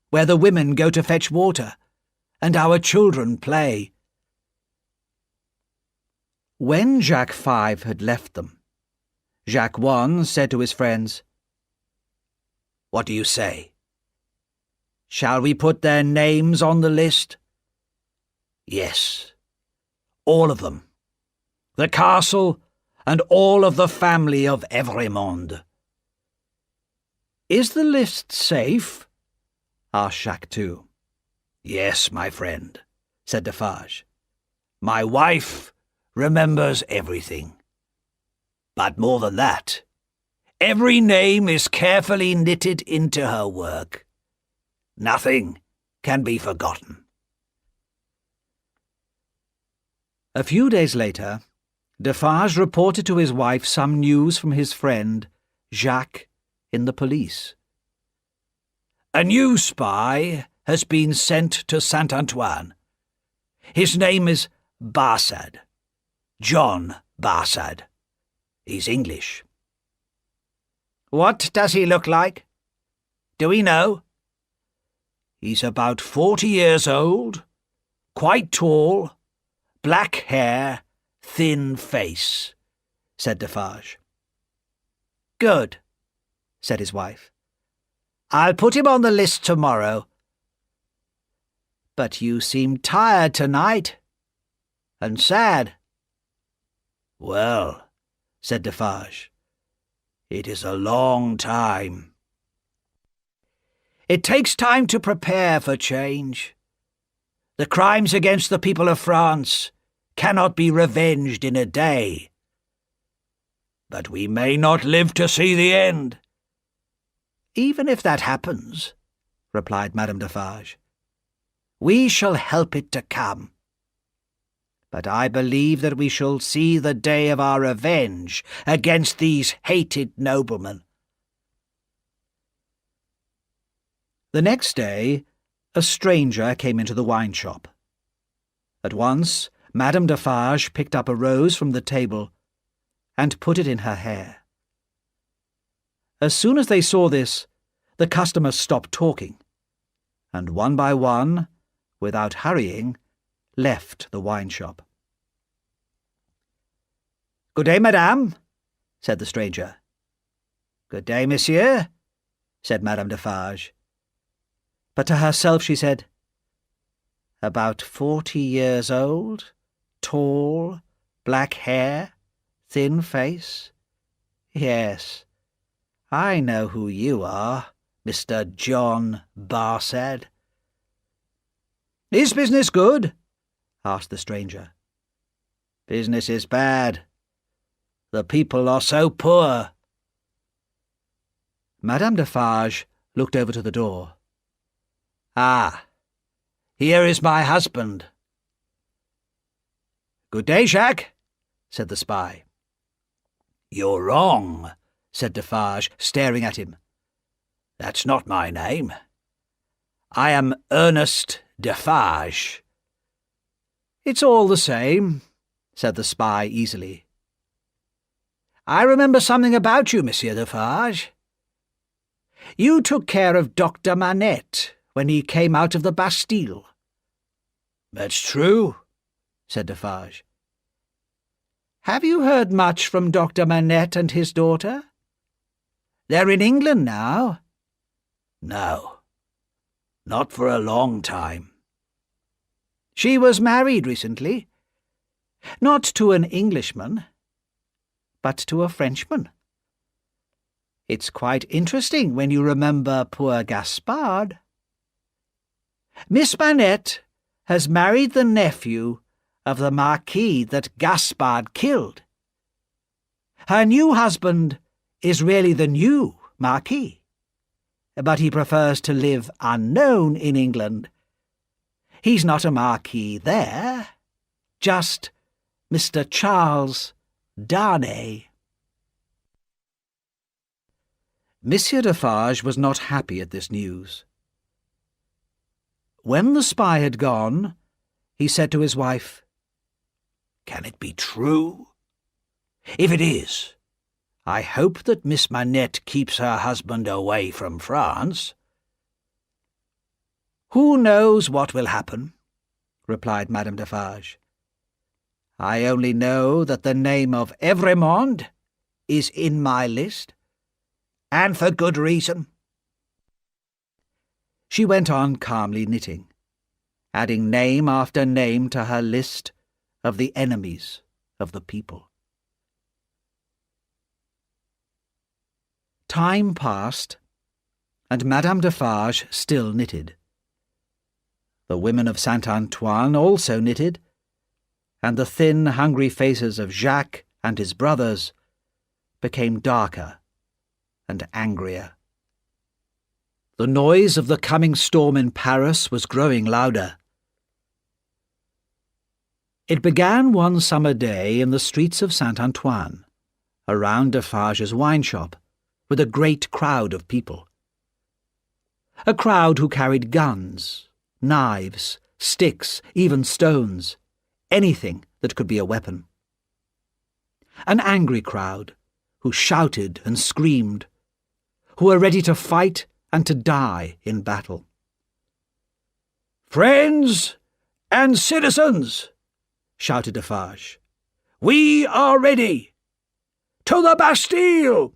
where the women go to fetch water and our children play. When Ch.5 had left them, Ch.1 said to his friends, "What do you say? Shall we put their names on the list?" "Yes, all of them. The castle and all of the family of Evremonde." "Is the list safe?" asked Ch.2. "Yes, my friend," said Defarge. "My wife remembers everything. But more than that, every name is carefully knitted into her work. Nothing can be forgotten." A few days later, Defarge reported to his wife some news from his friend, Jacques, in the police. "A new spy has been sent to Saint-Antoine. His name is Barsad. John Barsad. He's English." "What does he look like? Do we know?" "He's about 40 years old, quite tall, black hair, thin face," said Defarge. "Good," said his wife. "I'll put him on the list tomorrow." "But you seem tired tonight, and sad." "Well," said Defarge, "it is a long time." "It takes time to prepare for change. The crimes against the people of France cannot be revenged in a day." "But we may not live to see the end." "Even if that happens," replied Madame Defarge, "we shall help it to come. But I believe that we shall see the day of our revenge against these hated noblemen." The next day, a stranger came into the wine shop. At once, Madame Defarge picked up a rose from the table and put it in her hair. As soon as they saw this, the customers stopped talking, and one by one, without hurrying, left the wine shop. "Good day, madame," said the stranger. "Good day, monsieur," said Madame Defarge. But to herself she said, "About 40 years old, tall, black hair, thin face. Yes, I know who you are, Mr. John Barsad." "Is business good?" asked the stranger. "Business is bad. The people are so poor." Madame Defarge looked over to the door. "Ah, here is my husband." "Good day, Jacques," said the spy. "You're wrong," said Defarge, staring at him. "That's not my name. I am Ernest Defarge." "It's all the same," said the spy easily. "I remember something about you, Monsieur Defarge. You took care of Dr. Manette when he came out of the Bastille." "That's true," said Defarge. "Have you heard much from Dr. Manette and his daughter? They're in England now." "No, not for a long time." "She was married recently. Not to an Englishman, but to a Frenchman. It's quite interesting when you remember poor Gaspard. Miss Manette has married the nephew of the marquis that Gaspard killed. Her new husband is really the new marquis, but he prefers to live unknown in England. He's not a marquis there, just Mr. Charles Dickens." Monsieur Defarge was not happy at this news. When the spy had gone, he said to his wife, "Can it be true? If it is, I hope that Miss Manette keeps her husband away from France." "Who knows what will happen?" replied Madame Defarge. "I only know that the name of Evremonde is in my list, and for good reason." She went on calmly knitting, adding name after name to her list of the enemies of the people. Time passed, and Madame Defarge still knitted. The women of Saint-Antoine also knitted, and the thin, hungry faces of Jacques and his brothers became darker and angrier. The noise of the coming storm in Paris was growing louder. It began one summer day in the streets of Saint-Antoine, around Defarge's wine shop, with a great crowd of people. A crowd who carried guns, knives, sticks, even stones, anything that could be a weapon. An angry crowd who shouted and screamed, who were ready to fight and to die in battle. "Friends and citizens," shouted Defarge, "we are ready! To the Bastille!"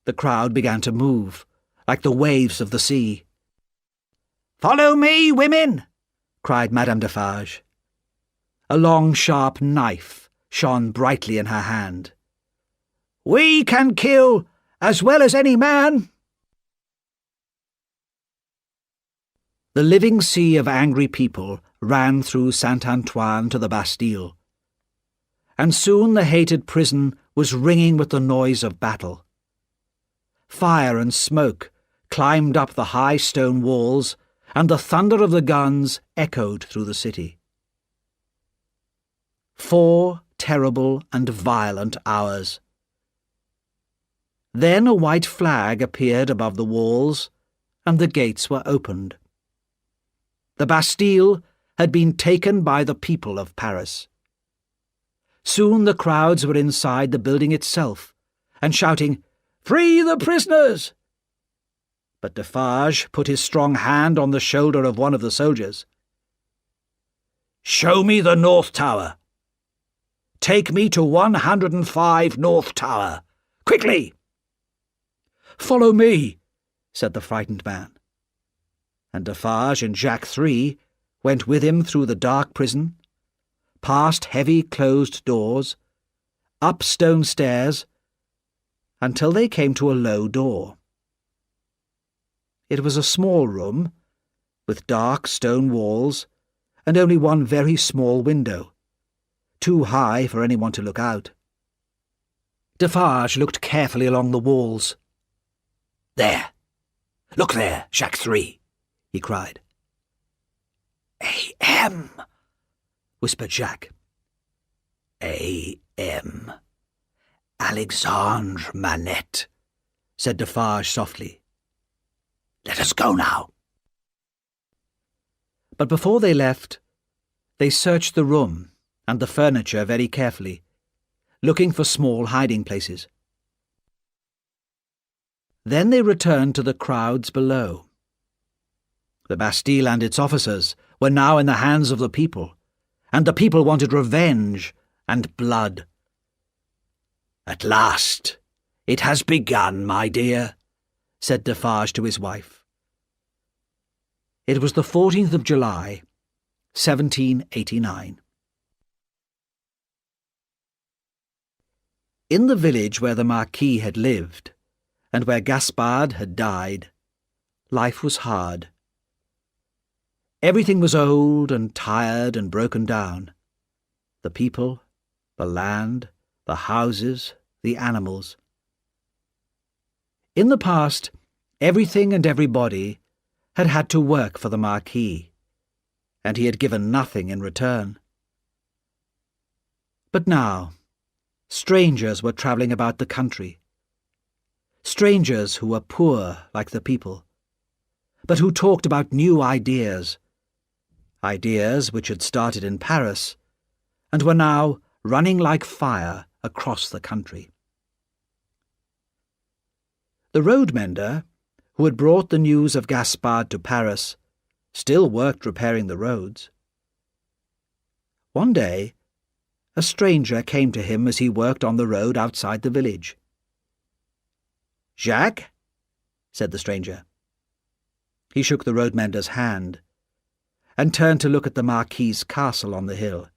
The crowd began to move, like the waves of the sea. "Follow me, women!" cried Madame Defarge. A long, sharp knife shone brightly in her hand. "We can kill as well as any man!" The living sea of angry people ran through Saint-Antoine to the Bastille, and soon the hated prison was ringing with the noise of battle. Fire and smoke climbed up the high stone walls, and the thunder of the guns echoed through the city. 4 terrible and violent hours. Then a white flag appeared above the walls, and the gates were opened. The Bastille had been taken by the people of Paris. Soon the crowds were inside the building itself, and shouting, "Free the prisoners!" But Defarge put his strong hand on the shoulder of one of the soldiers. "Show me the North Tower. Take me to 105 North Tower. Quickly!" "Follow me," said the frightened man. And Defarge and Ch.3 went with him through the dark prison, past heavy closed doors, up stone stairs, until they came to a low door. It was a small room, with dark stone walls, and only one very small window, too high for anyone to look out. Defarge looked carefully along the walls. "There! Look there, Ch.3, he cried. "A.M., whispered Jacques. "A.M. Alexandre Manette," said Defarge softly. "Let us go now." But before they left, they searched the room and the furniture very carefully, looking for small hiding places. Then they returned to the crowds below. The Bastille and its officers were now in the hands of the people, and the people wanted revenge and blood. "At last, it has begun, my dear," said Defarge to his wife. It was the 14th of July, 1789. In the village where the marquis had lived, and where Gaspard had died, life was hard. Everything was old and tired and broken down. The people, the land, the houses, the animals. In the past, everything and everybody had had to work for the marquis, and he had given nothing in return. But now, strangers were travelling about the country. strangers who were poor like the people, but who talked about new ideas, ideas which had started in Paris and were now running like fire across the country. The road mender, who had brought the news of Gaspard to Paris, still worked repairing the roads. One day, a stranger came to him as he worked on the road outside the village. "Jacques?" said the stranger. He shook the road mender's hand and turned to look at the marquis's castle on the hill.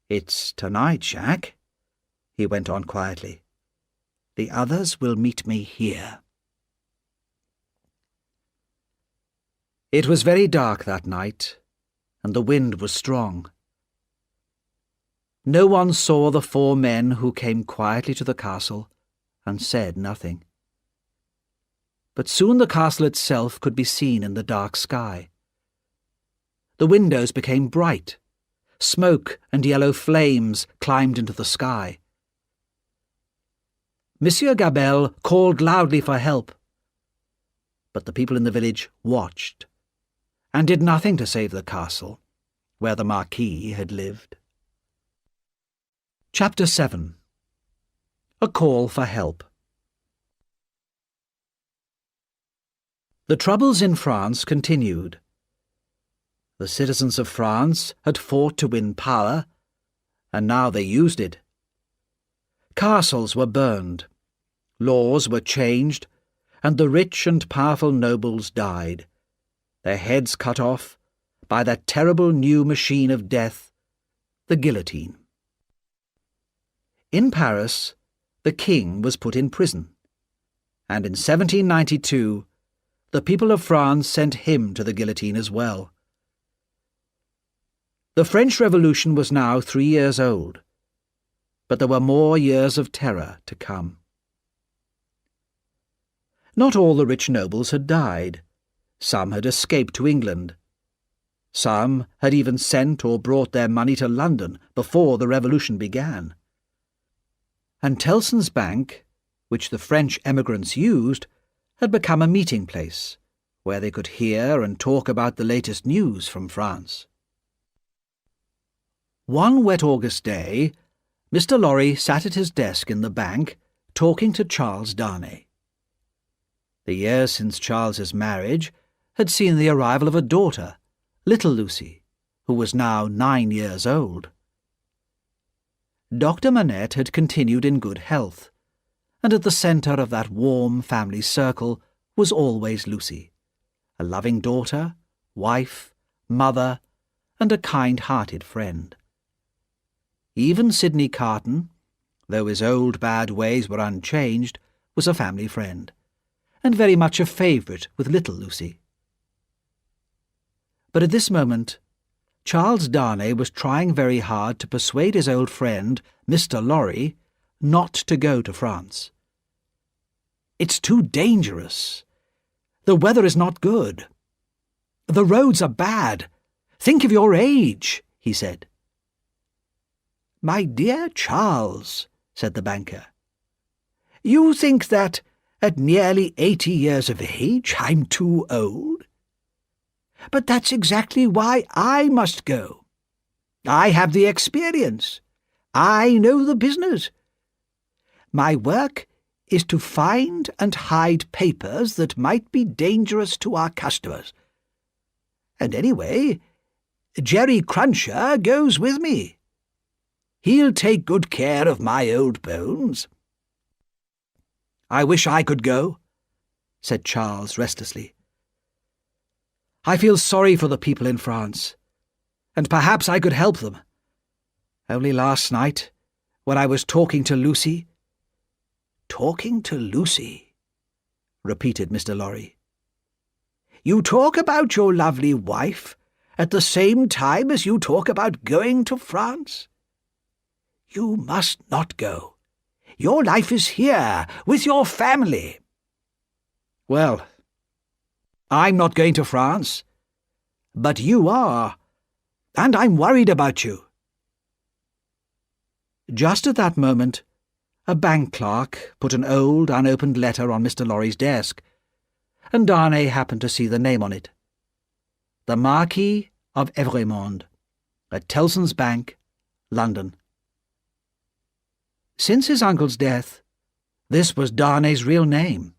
"It's tonight, Jacques," he went on quietly. "The others will meet me here." It was very dark that night, and the wind was strong. No one saw the 4 men who came quietly to the castle and said nothing. But soon the castle itself could be seen in the dark sky. The windows became bright. Smoke and yellow flames climbed into the sky. Monsieur Gabelle called loudly for help, but the people in the village watched and did nothing to save the castle, where the marquis had lived. Chapter 7. A Call for Help. The troubles in France continued. The citizens of France had fought to win power, and now they used it. Castles were burned, laws were changed, and the rich and powerful nobles died, their heads cut off by that terrible new machine of death, the guillotine. In Paris, the king was put in prison, and in 1792 the people of France sent him to the guillotine as well. The French Revolution was now 3 years old, but there were more years of terror to come. Not all the rich nobles had died. Some had escaped to England. Some had even sent or brought their money to London before the Revolution began. And Tellson's Bank, which the French emigrants used, had become a meeting place where they could hear and talk about the latest news from France. One wet August day, Mr. Lorry sat at his desk in the bank talking to Charles Darnay. The years since Charles's marriage had seen the arrival of a daughter, little Lucy, who was now 9 years old. Dr. Manette had continued in good health, and at the centre of that warm family circle was always Lucy, a loving daughter, wife, mother, and a kind-hearted friend. Even Sidney Carton, though his old bad ways were unchanged, was a family friend, and very much a favourite with little Lucy. But at this moment, Charles Darnay was trying very hard to persuade his old friend, Mr. Lorry, not to go to France. "It's too dangerous. The weather is not good. The roads are bad. Think of your age," he said. "My dear Charles," said the banker, "you think that, at nearly 80 years of age, I'm too old? But that's exactly why I must go. I have the experience. I know the business. My work is to find and hide papers that might be dangerous to our customers. And anyway, Jerry Cruncher goes with me. He'll take good care of my old bones." "I wish I could go," said Charles restlessly. "I feel sorry for the people in France, and perhaps I could help them. Only last night, when I was talking to Lucy—" "Talking to Lucy," repeated Mr. Lorry. "You talk about your lovely wife at the same time as you talk about going to France? You must not go. Your life is here, with your family." "Well, I'm not going to France, but you are, and I'm worried about you." Just at that moment, A bank clerk put an old, unopened letter on Mr. Lorry's desk, and Darnay happened to see the name on it. The Marquis of Evremonde, at Tellson's Bank, London. Since his uncle's death, this was Darnay's real name.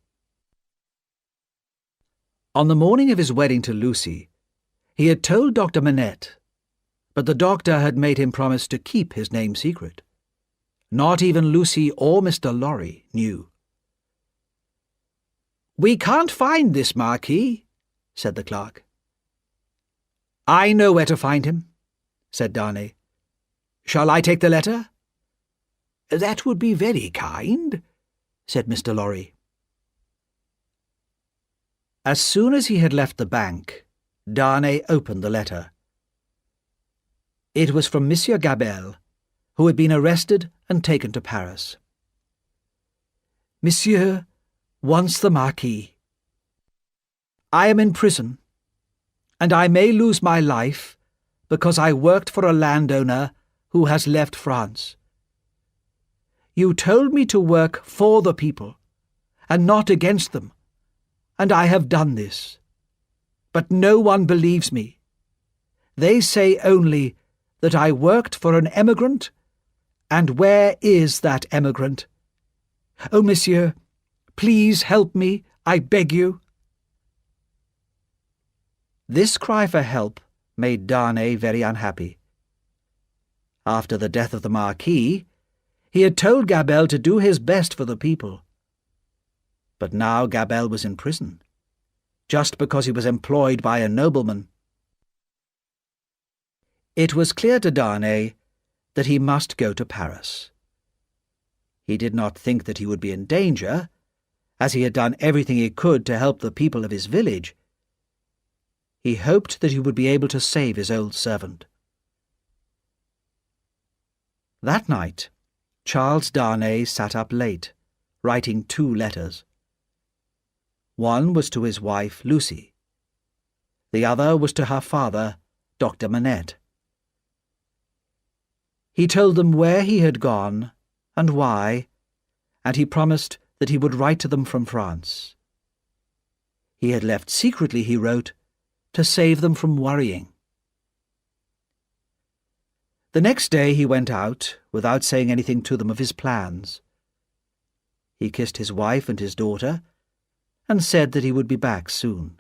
On the morning of his wedding to Lucy, he had told Dr. Manette, but the doctor had made him promise to keep his name secret. Not even Lucy or Mr. Lorry knew. "We can't find this Marquis," said the clerk. "I know where to find him," said Darnay. "Shall I take the letter?" "That would be very kind," said Mr. Lorry. As soon as he had left the bank, Darnay opened the letter. It was from Monsieur Gabelle, who had been arrested and taken to Paris. "Monsieur wants the Marquis. I am in prison, and I may lose my life because I worked for a landowner who has left France. You told me to work for the people, and not against them, and I have done this. But no one believes me. They say only that I worked for an emigrant, and where is that emigrant? Oh, monsieur, please help me, I beg you." This cry for help made Darnay very unhappy. After the death of the Marquis, he had told Gabelle to do his best for the people. But now Gabelle was in prison, just because he was employed by a nobleman. It was clear to Darnay that he must go to Paris. He did not think that he would be in danger, as he had done everything he could to help the people of his village. He hoped that he would be able to save his old servant. That night, Charles Darnay sat up late, writing 2 letters. One was to his wife, Lucy. The other was to her father, Dr. Manette. He told them where he had gone and why, and he promised that he would write to them from France. He had left secretly, he wrote, to save them from worrying. The next day he went out, without saying anything to them of his plans. He kissed his wife and his daughter, and said that he would be back soon.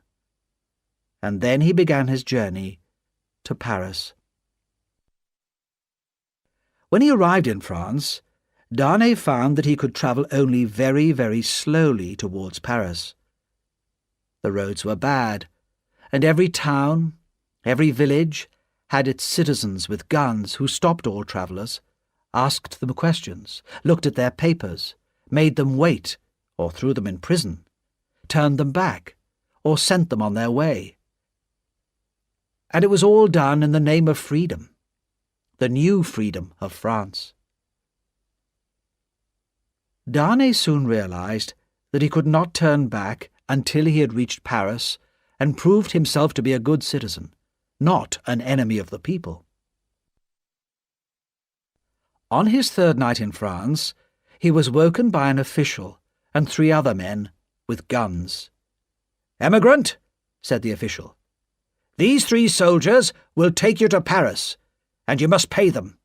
And then he began his journey to Paris. When he arrived in France, Darnay found that he could travel only very, very slowly towards Paris. The roads were bad, and every town, every village, had its citizens with guns who stopped all travellers, asked them questions, looked at their papers, made them wait, or threw them in prison, turned them back, or sent them on their way. And it was all done in the name of freedom, the new freedom of France. Darnay soon realized that he could not turn back until he had reached Paris and proved himself to be a good citizen, not an enemy of the people. On his 3rd night in France, he was woken by an official and 3 other men with guns. "Emigrant," said the official, "these 3 soldiers will take you to Paris, and you must pay them."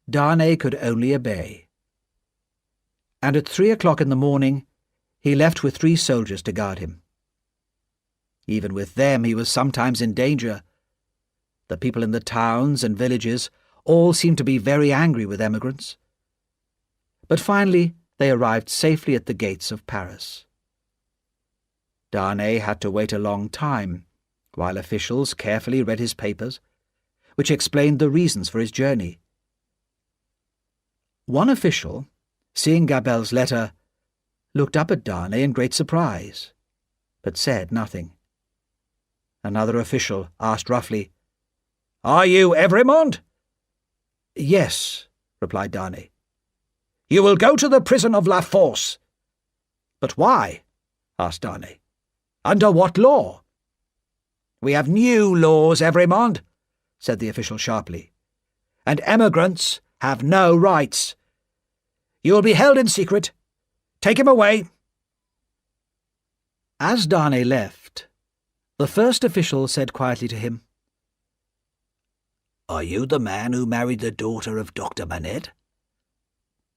Darnay could only obey. And at 3 o'clock in the morning, he left with 3 soldiers to guard him. Even with them he was sometimes in danger. The people in the towns and villages all seemed to be very angry with emigrants. But finally they arrived safely at the gates of Paris. Darnay had to wait a long time, while officials carefully read his papers, which explained the reasons for his journey. One official, seeing Gabelle's letter, looked up at Darnay in great surprise, but said nothing. Another official asked roughly, "Are you Evremonde?" "Yes," replied Darnay. "You will go to the prison of La Force." "But why?" asked Darnay. "Under what law?" "We have new laws, Evremonde," said the official sharply, "and emigrants have no rights. You will be held in secret. Take him away." As Darnay left, the first official said quietly to him, "Are you the man who married the daughter of Dr. Manette?"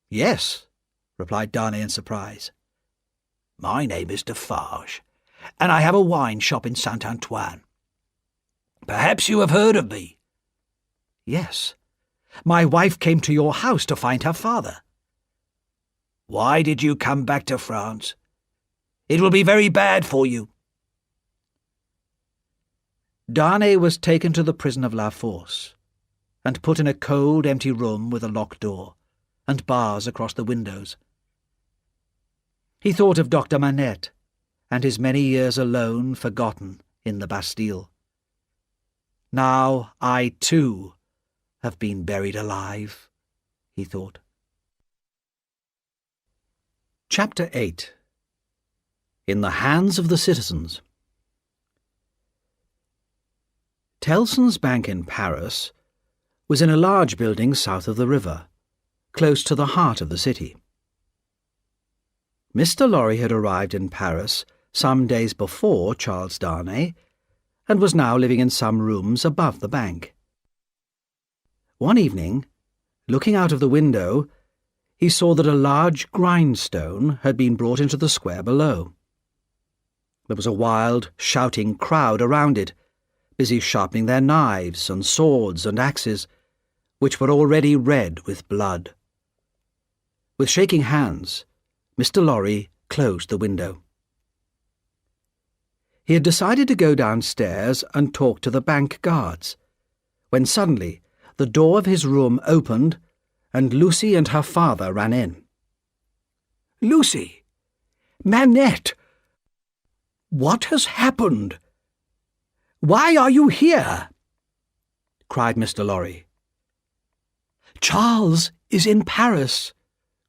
"Yes," replied Darnay in surprise. "My name is Defarge, and I have a wine shop in Saint-Antoine. Perhaps you have heard of me." "Yes. My wife came to your house to find her father." "Why did you come back to France? It will be very bad for you." Darnay was taken to the prison of La Force, and put in a cold, empty room with a locked door, and bars across the windows. He thought of Dr. Manette, and his many years alone forgotten in the Bastille. "Now I, too, have been buried alive," he thought. Chapter 8. In the Hands of the Citizens. Tellson's Bank in Paris was in a large building south of the river, close to the heart of the city. Mr. Lorry had arrived in Paris some days before Charles Darnay, and was now living in some rooms above the bank. One evening, looking out of the window, he saw that a large grindstone had been brought into the square below. There was a wild, shouting crowd around it, busy sharpening their knives and swords and axes, which were already red with blood. With shaking hands, Mr. Lorry closed the window. He had decided to go downstairs and talk to the bank guards, when suddenly the door of his room opened and Lucy and her father ran in. "Lucy! Manette! What has happened? Why are you here?" cried Mr. Lorry. "Charles is in Paris,"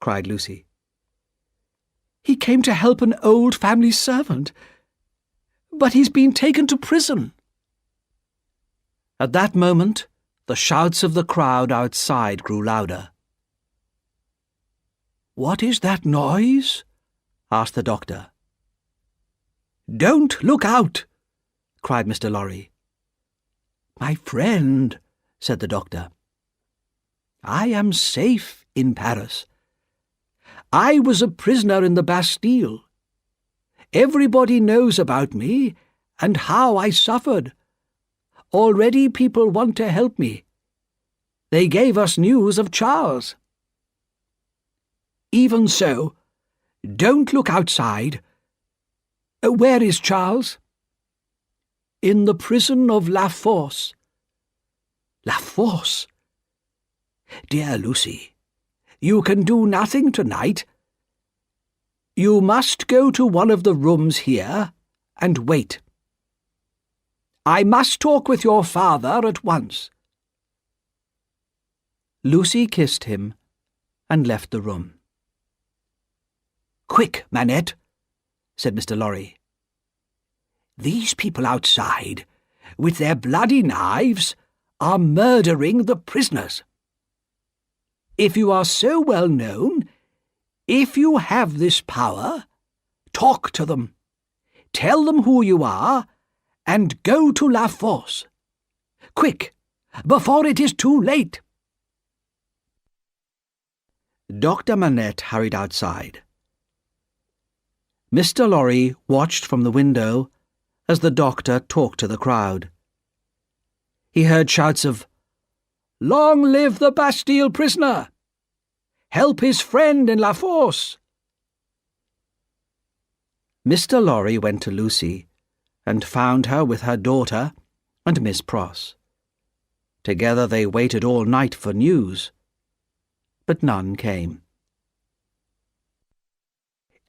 cried Lucy. "He came to help an old family servant, but he's been taken to prison." At that moment, the shouts of the crowd outside grew louder. "What is that noise?" asked the doctor. "Don't look out!" cried Mr. Lorry. "My friend," said the doctor, "I am safe in Paris. I was a prisoner in the Bastille. Everybody knows about me and how I suffered. Already people want to help me. They gave us news of Charles." "Even so, don't look outside. Where is Charles?" "In the prison of La Force." "La Force? Dear Lucy, you can do nothing tonight. You must go to one of the rooms here and wait. I must talk with your father at once." Lucy kissed him and left the room. "Quick, Manette," said Mr. Lorry. "These people outside, with their bloody knives, are murdering the prisoners. If you are so well known, if you have this power, talk to them. Tell them who you are, and go to La Force. Quick, before it is too late." Dr. Manette hurried outside. Mr. Lorry watched from the window as the doctor talked to the crowd. He heard shouts of, "Long live the Bastille prisoner! Help his friend in La Force!" Mr. Lorry went to Lucy and found her with her daughter and Miss Pross. Together they waited all night for news, but none came.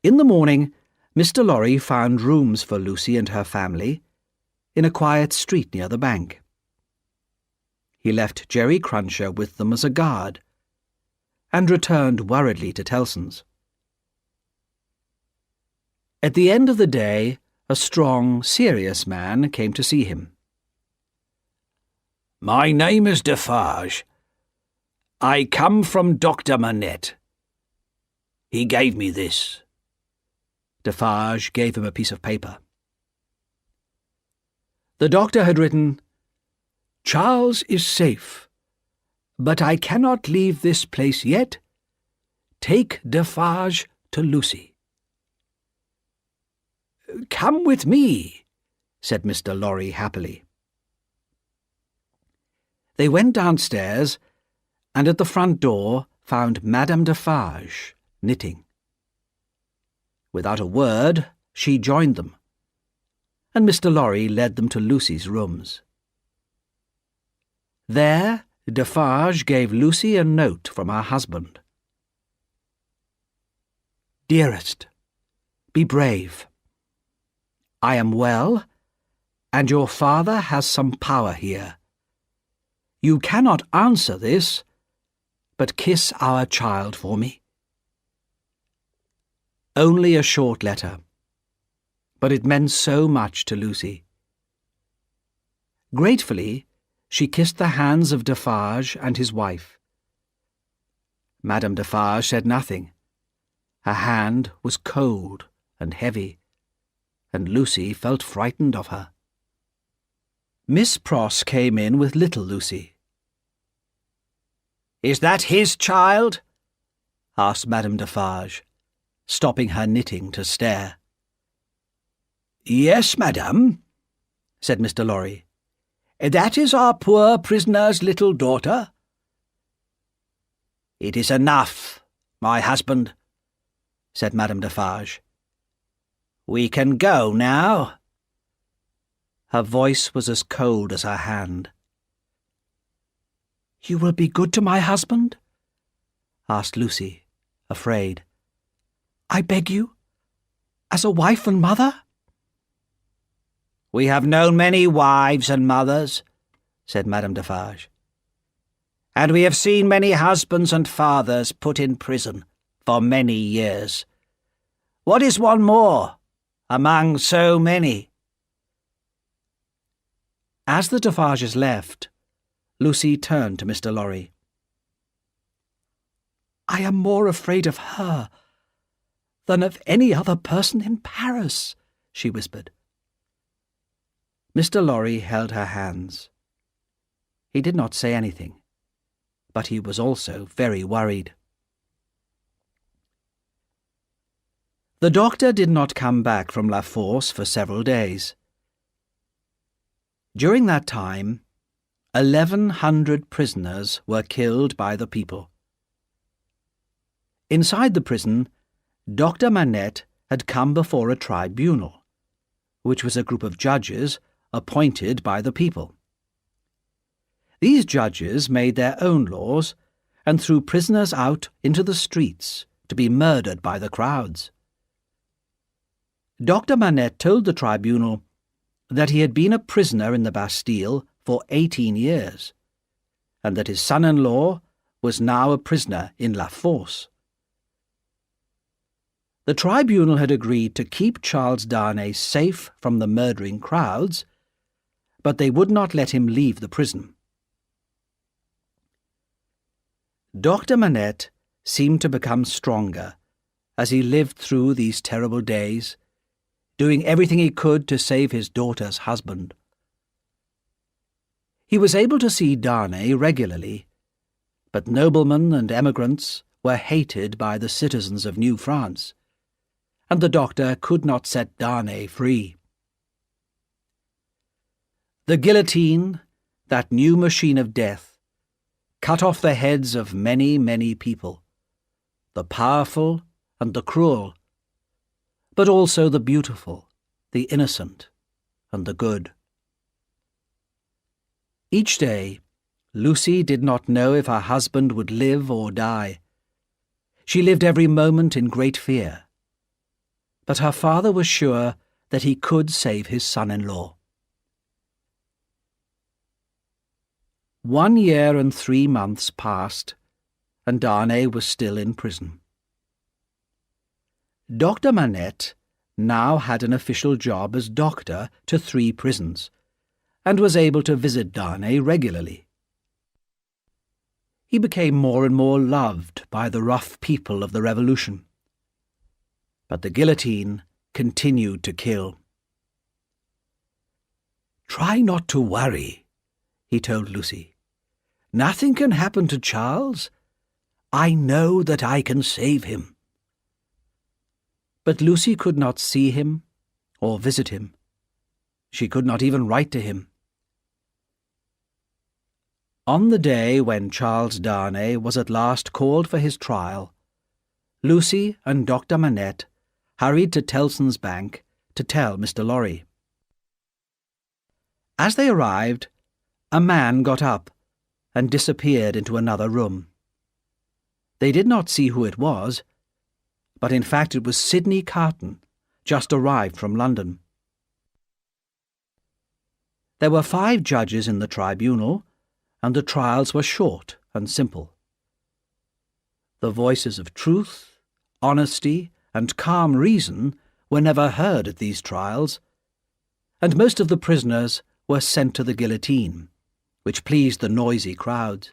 In the morning, Mr. Lorry found rooms for Lucy and her family in a quiet street near the bank. He left Jerry Cruncher with them as a guard, and returned worriedly to Tellson's. At the end of the day, a strong, serious man came to see him. "My name is Defarge. I come from Dr. Manette. He gave me this. Defarge gave him a piece of paper. The doctor had written, "Charles is safe, but I cannot leave this place yet. Take Defarge to Lucy." "Come with me," said Mr. Lorry happily. They went downstairs, and at the front door found Madame Defarge knitting. Without a word, she joined them, and Mr. Lorry led them to Lucy's rooms. There, Defarge gave Lucy a note from her husband. "Dearest, be brave. I am well, and your father has some power here. You cannot answer this, but kiss our child for me." Only a short letter, but it meant so much to Lucy. Gratefully, she kissed the hands of Defarge and his wife. Madame Defarge said nothing. Her hand was cold and heavy, and Lucy felt frightened of her. Miss Pross came in with little Lucy. "Is that his child?" asked Madame Defarge, stopping her knitting to stare. "Yes, madame," said Mr. Lorry. "That is our poor prisoner's little daughter." "It is enough, my husband," said Madame Defarge. "We can go now." Her voice was as cold as her hand. "You will be good to my husband?" asked Lucy, afraid. "I beg you, as a wife and mother?" "We have known many wives and mothers," said Madame Defarge, "and we have seen many husbands and fathers put in prison for many years. What is one more among so many?" As the Defarges left, Lucy turned to Mr. Lorry. "I am more afraid of her than of any other person in Paris," she whispered. Mr. Lorry held her hands. He did not say anything, but he was also very worried. The doctor did not come back from La Force for several days. During that time, 1,100 prisoners were killed by the people. Inside the prison, Dr. Manette had come before a tribunal, which was a group of judges appointed by the people. These judges made their own laws and threw prisoners out into the streets to be murdered by the crowds. Dr. Manette told the tribunal that he had been a prisoner in the Bastille for 18 years, and that his son-in-law was now a prisoner in La Force. The tribunal had agreed to keep Charles Darnay safe from the murdering crowds, but they would not let him leave the prison. Dr. Manette seemed to become stronger as he lived through these terrible days, doing everything he could to save his daughter's husband. He was able to see Darnay regularly, but noblemen and emigrants were hated by the citizens of New France, and the doctor could not set Darnay free. The guillotine, that new machine of death, cut off the heads of many, many people, the powerful and the cruel, but also the beautiful, the innocent, and the good. Each day, Lucy did not know if her husband would live or die. She lived every moment in great fear. But her father was sure that he could save his son-in-law. 1 year and 3 months passed, and Darnay was still in prison. Dr. Manette now had an official job as doctor to 3 prisons, and was able to visit Darnay regularly. He became more and more loved by the rough people of the Revolution, But the guillotine continued to kill. "Try not to worry," he told Lucy. "Nothing can happen to Charles. I know that I can save him." But Lucy could not see him or visit him. She could not even write to him. On the day when Charles Darnay was at last called for his trial, Lucy and Dr. Manette hurried to Tellson's Bank to tell Mr. Lorry. As they arrived, a man got up and disappeared into another room. They did not see who it was, but in fact it was Sidney Carton, just arrived from London. There were 5 judges in the tribunal, and the trials were short and simple. The voices of truth, honesty, and calm reason were never heard at these trials, and most of the prisoners were sent to the guillotine, which pleased the noisy crowds.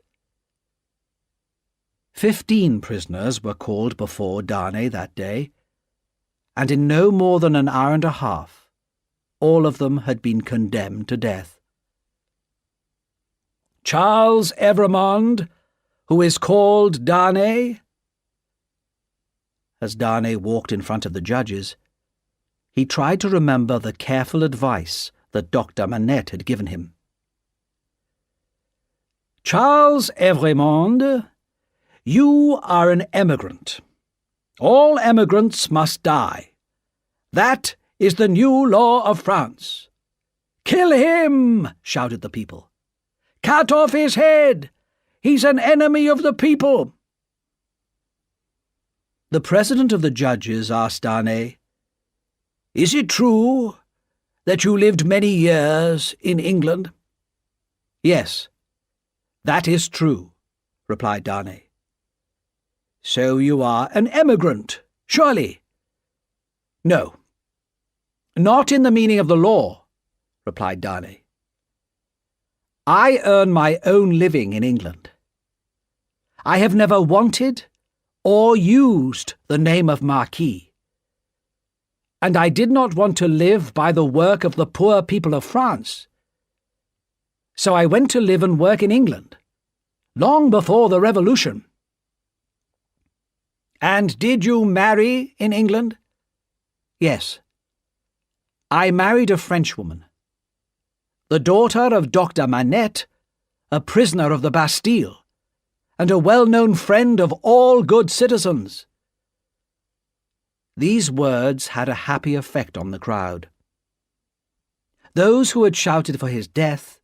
15 prisoners were called before Darnay that day, and in no more than an hour and a half, all of them had been condemned to death. "Charles Evremonde, who is called Darnay." As Darnay walked in front of the judges, he tried to remember the careful advice that Dr. Manette had given him. "Charles Evremonde, you are an emigrant. All emigrants must die. That is the new law of France." "Kill him!" shouted the people. "Cut off his head! He's an enemy of the people!" The president of the judges asked Darnay, "Is it true that you lived many years in England?" "Yes, that is true," replied Darnay. "So you are an emigrant, surely?" "No, not in the meaning of the law," replied Darnay. "I earn my own living in England. I have never wanted or used the name of marquis, and I did not want to live by the work of the poor people of France. So I went to live and work in England, long before the Revolution." "And did you marry in England?" "Yes. I married a Frenchwoman, the daughter of Dr. Manette, a prisoner of the Bastille, and a well-known friend of all good citizens." These words had a happy effect on the crowd. Those who had shouted for his death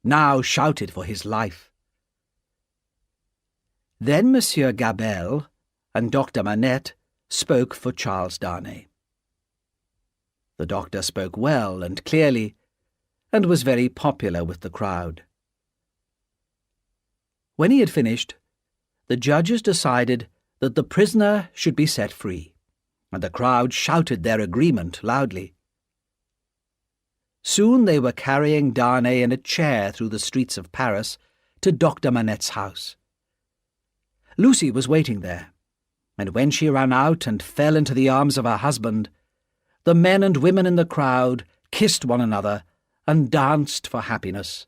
now shouted for his life. Then Monsieur Gabelle and Dr. Manette spoke for Charles Darnay. The doctor spoke well and clearly, and was very popular with the crowd. When he had finished, the judges decided that the prisoner should be set free, and the crowd shouted their agreement loudly. Soon they were carrying Darnay in a chair through the streets of Paris to Dr. Manette's house. Lucy was waiting there, and when she ran out and fell into the arms of her husband, the men and women in the crowd kissed one another and danced for happiness.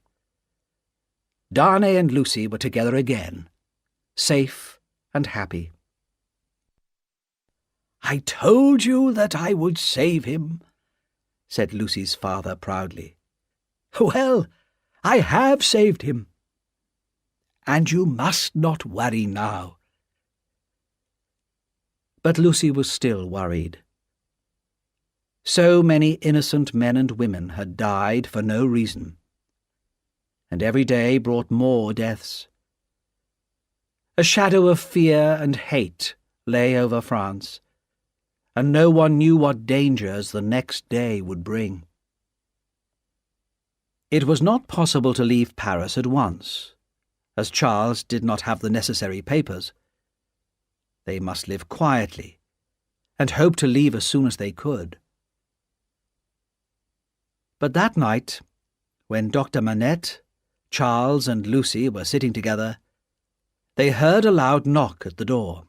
Darnay and Lucy were together again, safe and happy. "I told you that I would save him," said Lucy's father proudly. "Well, I have saved him. And you must not worry now." But Lucy was still worried. So many innocent men and women had died for no reason, and every day brought more deaths. A shadow of fear and hate lay over France, and no one knew what dangers the next day would bring. It was not possible to leave Paris at once, as Charles did not have the necessary papers. They must live quietly, and hope to leave as soon as they could. But that night, when Dr. Manette, Charles, and Lucy were sitting together, they heard a loud knock at the door.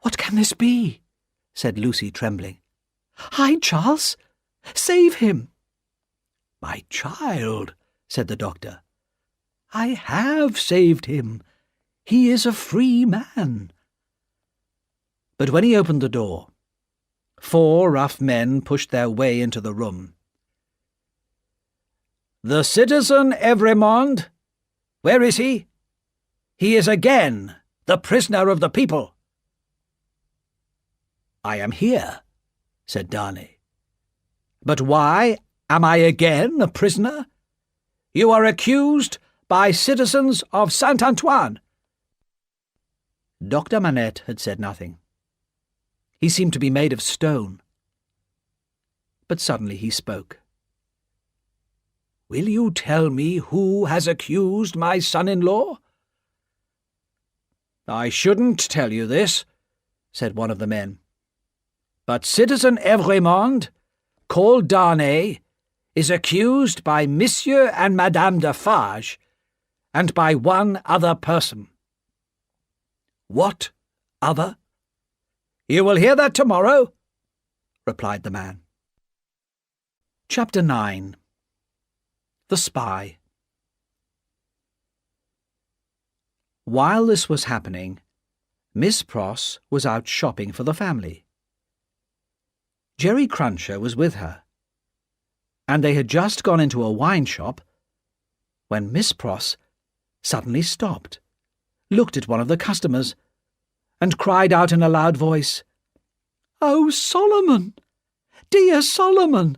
"What can this be?" said Lucy, trembling. "Hide, Charles! Save him!" "My child," said the doctor, "I have saved him. He is a free man." But when he opened the door, 4 rough men pushed their way into the room. "The citizen Evremonde, where is he? He is again the prisoner of the people." "I am here," said Darnay. "But why am I again a prisoner? You are accused by citizens of Saint-Antoine." Dr. Manette had said nothing. He seemed to be made of stone. But suddenly he spoke. "Will you tell me who has accused my son-in-law?" "I shouldn't tell you this," said one of the men. "But Citizen Evremonde, called Darnay, is accused by Monsieur and Madame Defarge, and by one other person." "What other?" "You will hear that tomorrow," replied the man. Chapter 9. The Spy. While this was happening, Miss Pross was out shopping for the family. Jerry Cruncher was with her, and they had just gone into a wine shop when Miss Pross suddenly stopped, looked at one of the customers, and cried out in a loud voice, "Oh, Solomon! Dear Solomon!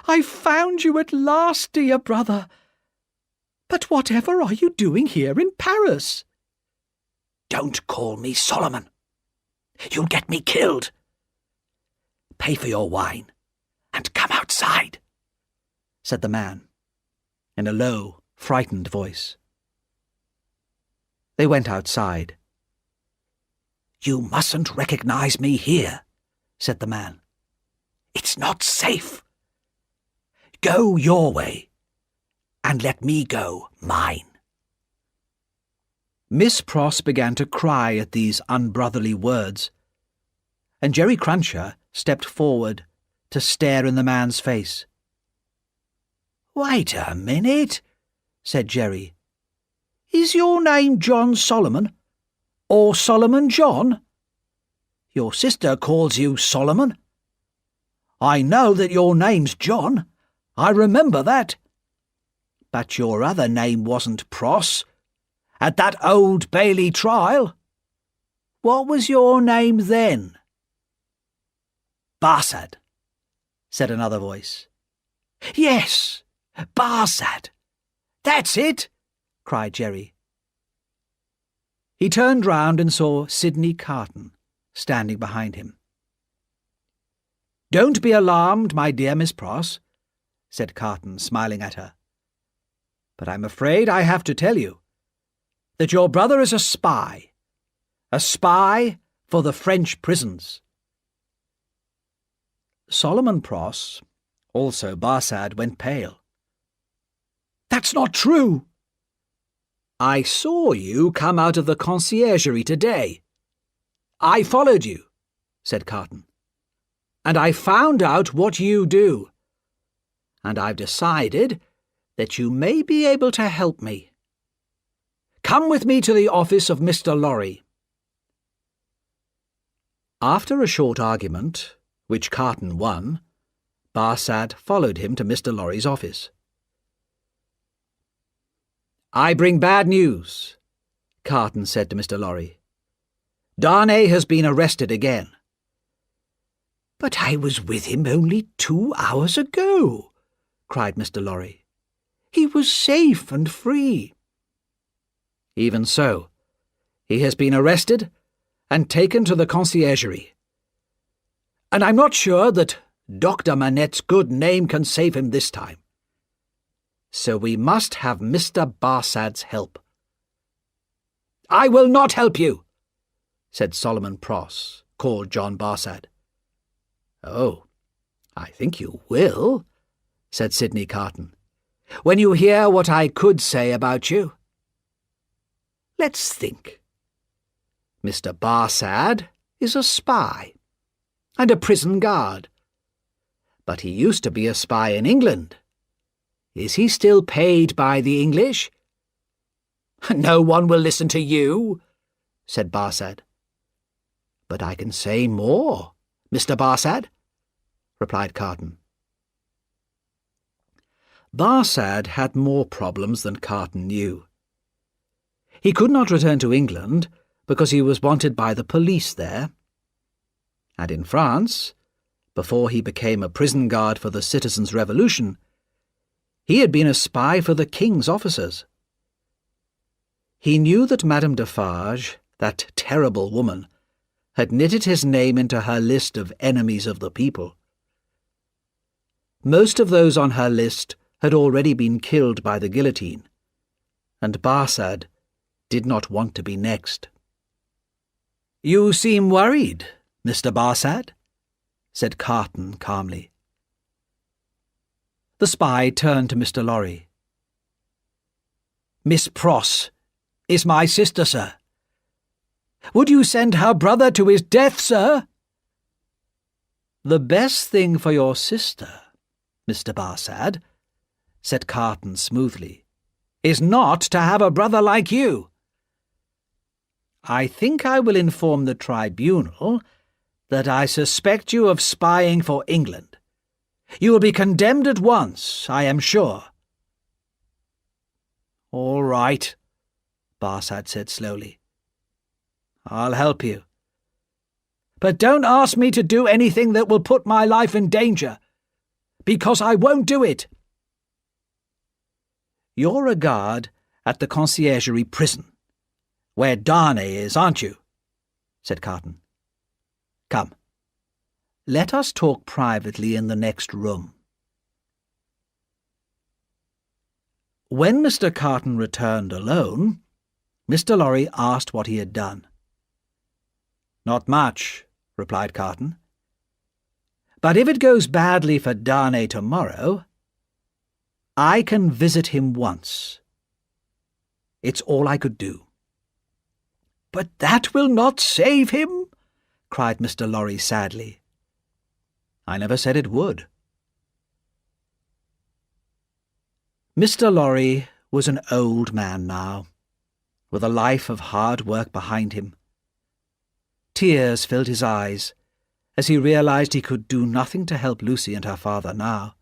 I've found you at last, dear brother! But whatever are you doing here in Paris?" "Don't call me Solomon. You'll get me killed. Pay for your wine and come outside," said the man, in a low, frightened voice. They went outside. "You mustn't recognize me here," said the man. "It's not safe. Go your way, and let me go mine." Miss Pross began to cry at these unbrotherly words, and Jerry Cruncher stepped forward to stare in the man's face. "Wait a minute," said Jerry. "Is your name John Solomon, or Solomon John? Your sister calls you Solomon. I know that your name's John. I remember that. But your other name wasn't Pross, at that Old Bailey trial. What was your name then?" "Barsad," said another voice. "Yes, Barsad. That's it," cried Jerry. He turned round and saw Sidney Carton standing behind him. "Don't be alarmed, my dear Miss Pross," said Carton, smiling at her. "But I'm afraid I have to tell you that your brother is a spy for the French prisons." Solomon Pross, also Barsad, went pale. "That's not true." "I saw you come out of the conciergerie today. I followed you," said Carton, "and I found out what you do, and I've decided that you may be able to help me. Come with me to the office of Mr. Lorry." After a short argument, which Carton won, Barsad followed him to Mr. Lorry's office. "I bring bad news," Carton said to Mr. Lorry. "Darnay has been arrested again." "But I was with him only 2 hours ago," cried Mr. Lorry. "He was safe and free." "Even so, he has been arrested and taken to the conciergerie. And I'm not sure that Dr. Manette's good name can save him this time. So we must have Mr. Barsad's help." "I will not help you," said Solomon Pross, called John Barsad. "Oh, I think you will," said Sidney Carton, "when you hear what I could say about you. Let's think. Mr. Barsad is a spy. and a prison guard. But he used to be a spy in England. Is he still paid by the English?" "No one will listen to you," said Barsad. "But I can say more, Mr. Barsad," replied Carton. Barsad had more problems than Carton knew. He could not return to England because he was wanted by the police there. And in France, before he became a prison guard for the Citizens' Revolution, he had been a spy for the King's officers. He knew that Madame Defarge, that terrible woman, had knitted his name into her list of enemies of the people. Most of those on her list had already been killed by the guillotine, and Barsad did not want to be next. "You seem worried, Mr. Barsad," said Carton calmly. The spy turned to Mr. Lorry. "Miss Pross is my sister, sir. Would you send her brother to his death, sir?" "The best thing for your sister, Mr. Barsad," said Carton smoothly, "is not to have a brother like you. I think I will inform the tribunal that I suspect you of spying for England. You will be condemned at once, I am sure." "All right," Barsad said slowly. "I'll help you. But don't ask me to do anything that will put my life in danger, because I won't do it." "You're a guard at the Conciergerie prison, where Darnay is, aren't you?" said Carton. "Come, let us talk privately in the next room." When Mr. Carton returned alone, Mr. Lorry asked what he had done. "Not much," replied Carton. "But if it goes badly for Darnay tomorrow, I can visit him once. It's all I could do." "But that will not save him," cried Mr. Lorry sadly. "I never said it would." Mr. Lorry was an old man now, with a life of hard work behind him. Tears filled his eyes as he realized he could do nothing to help Lucy and her father now.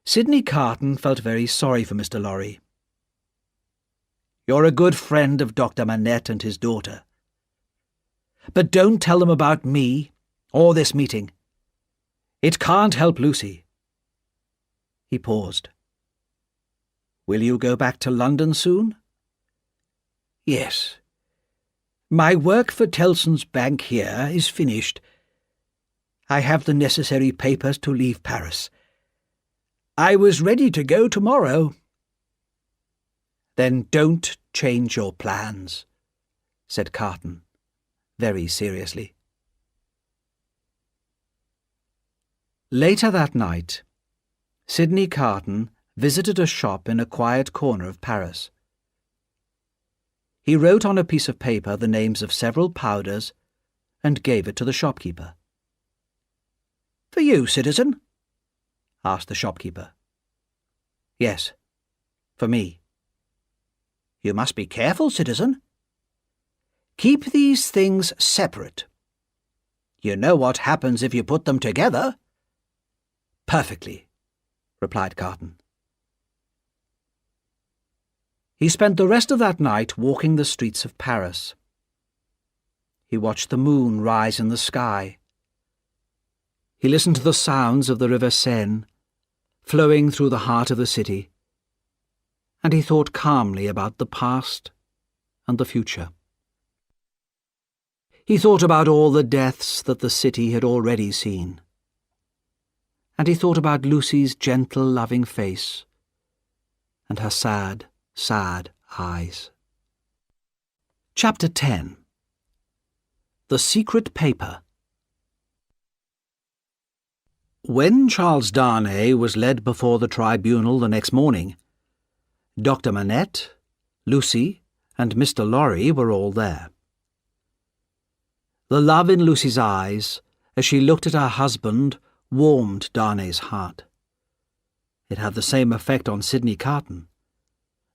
Sidney Carton felt very sorry for Mr. Lorry. "You're a good friend of Dr. Manette and his daughter. But don't tell them about me or this meeting. It can't help Lucy." He paused. "Will you go back to London soon?" "Yes. My work for Tellson's Bank here is finished. I have the necessary papers to leave Paris. I was ready to go tomorrow." "Then don't change your plans," said Carton, very seriously. Later that night, Sidney Carton visited a shop in a quiet corner of Paris. He wrote on a piece of paper the names of several powders and gave it to the shopkeeper. "For you, citizen?" asked the shopkeeper. "Yes, for me." "You must be careful, citizen. Keep these things separate. You know what happens if you put them together." "Perfectly," replied Carton. He spent the rest of that night walking the streets of Paris. He watched the moon rise in the sky. He listened to the sounds of the river Seine, flowing through the heart of the city, and he thought calmly about the past and the future. He thought about all the deaths that the city had already seen, and he thought about Lucy's gentle, loving face and her sad, sad eyes. Chapter 10. The Secret Paper. When Charles Darnay was led before the tribunal the next morning, Dr. Manette, Lucy, and Mr. Lorry were all there. The love in Lucy's eyes, as she looked at her husband, warmed Darnay's heart. It had the same effect on Sidney Carton,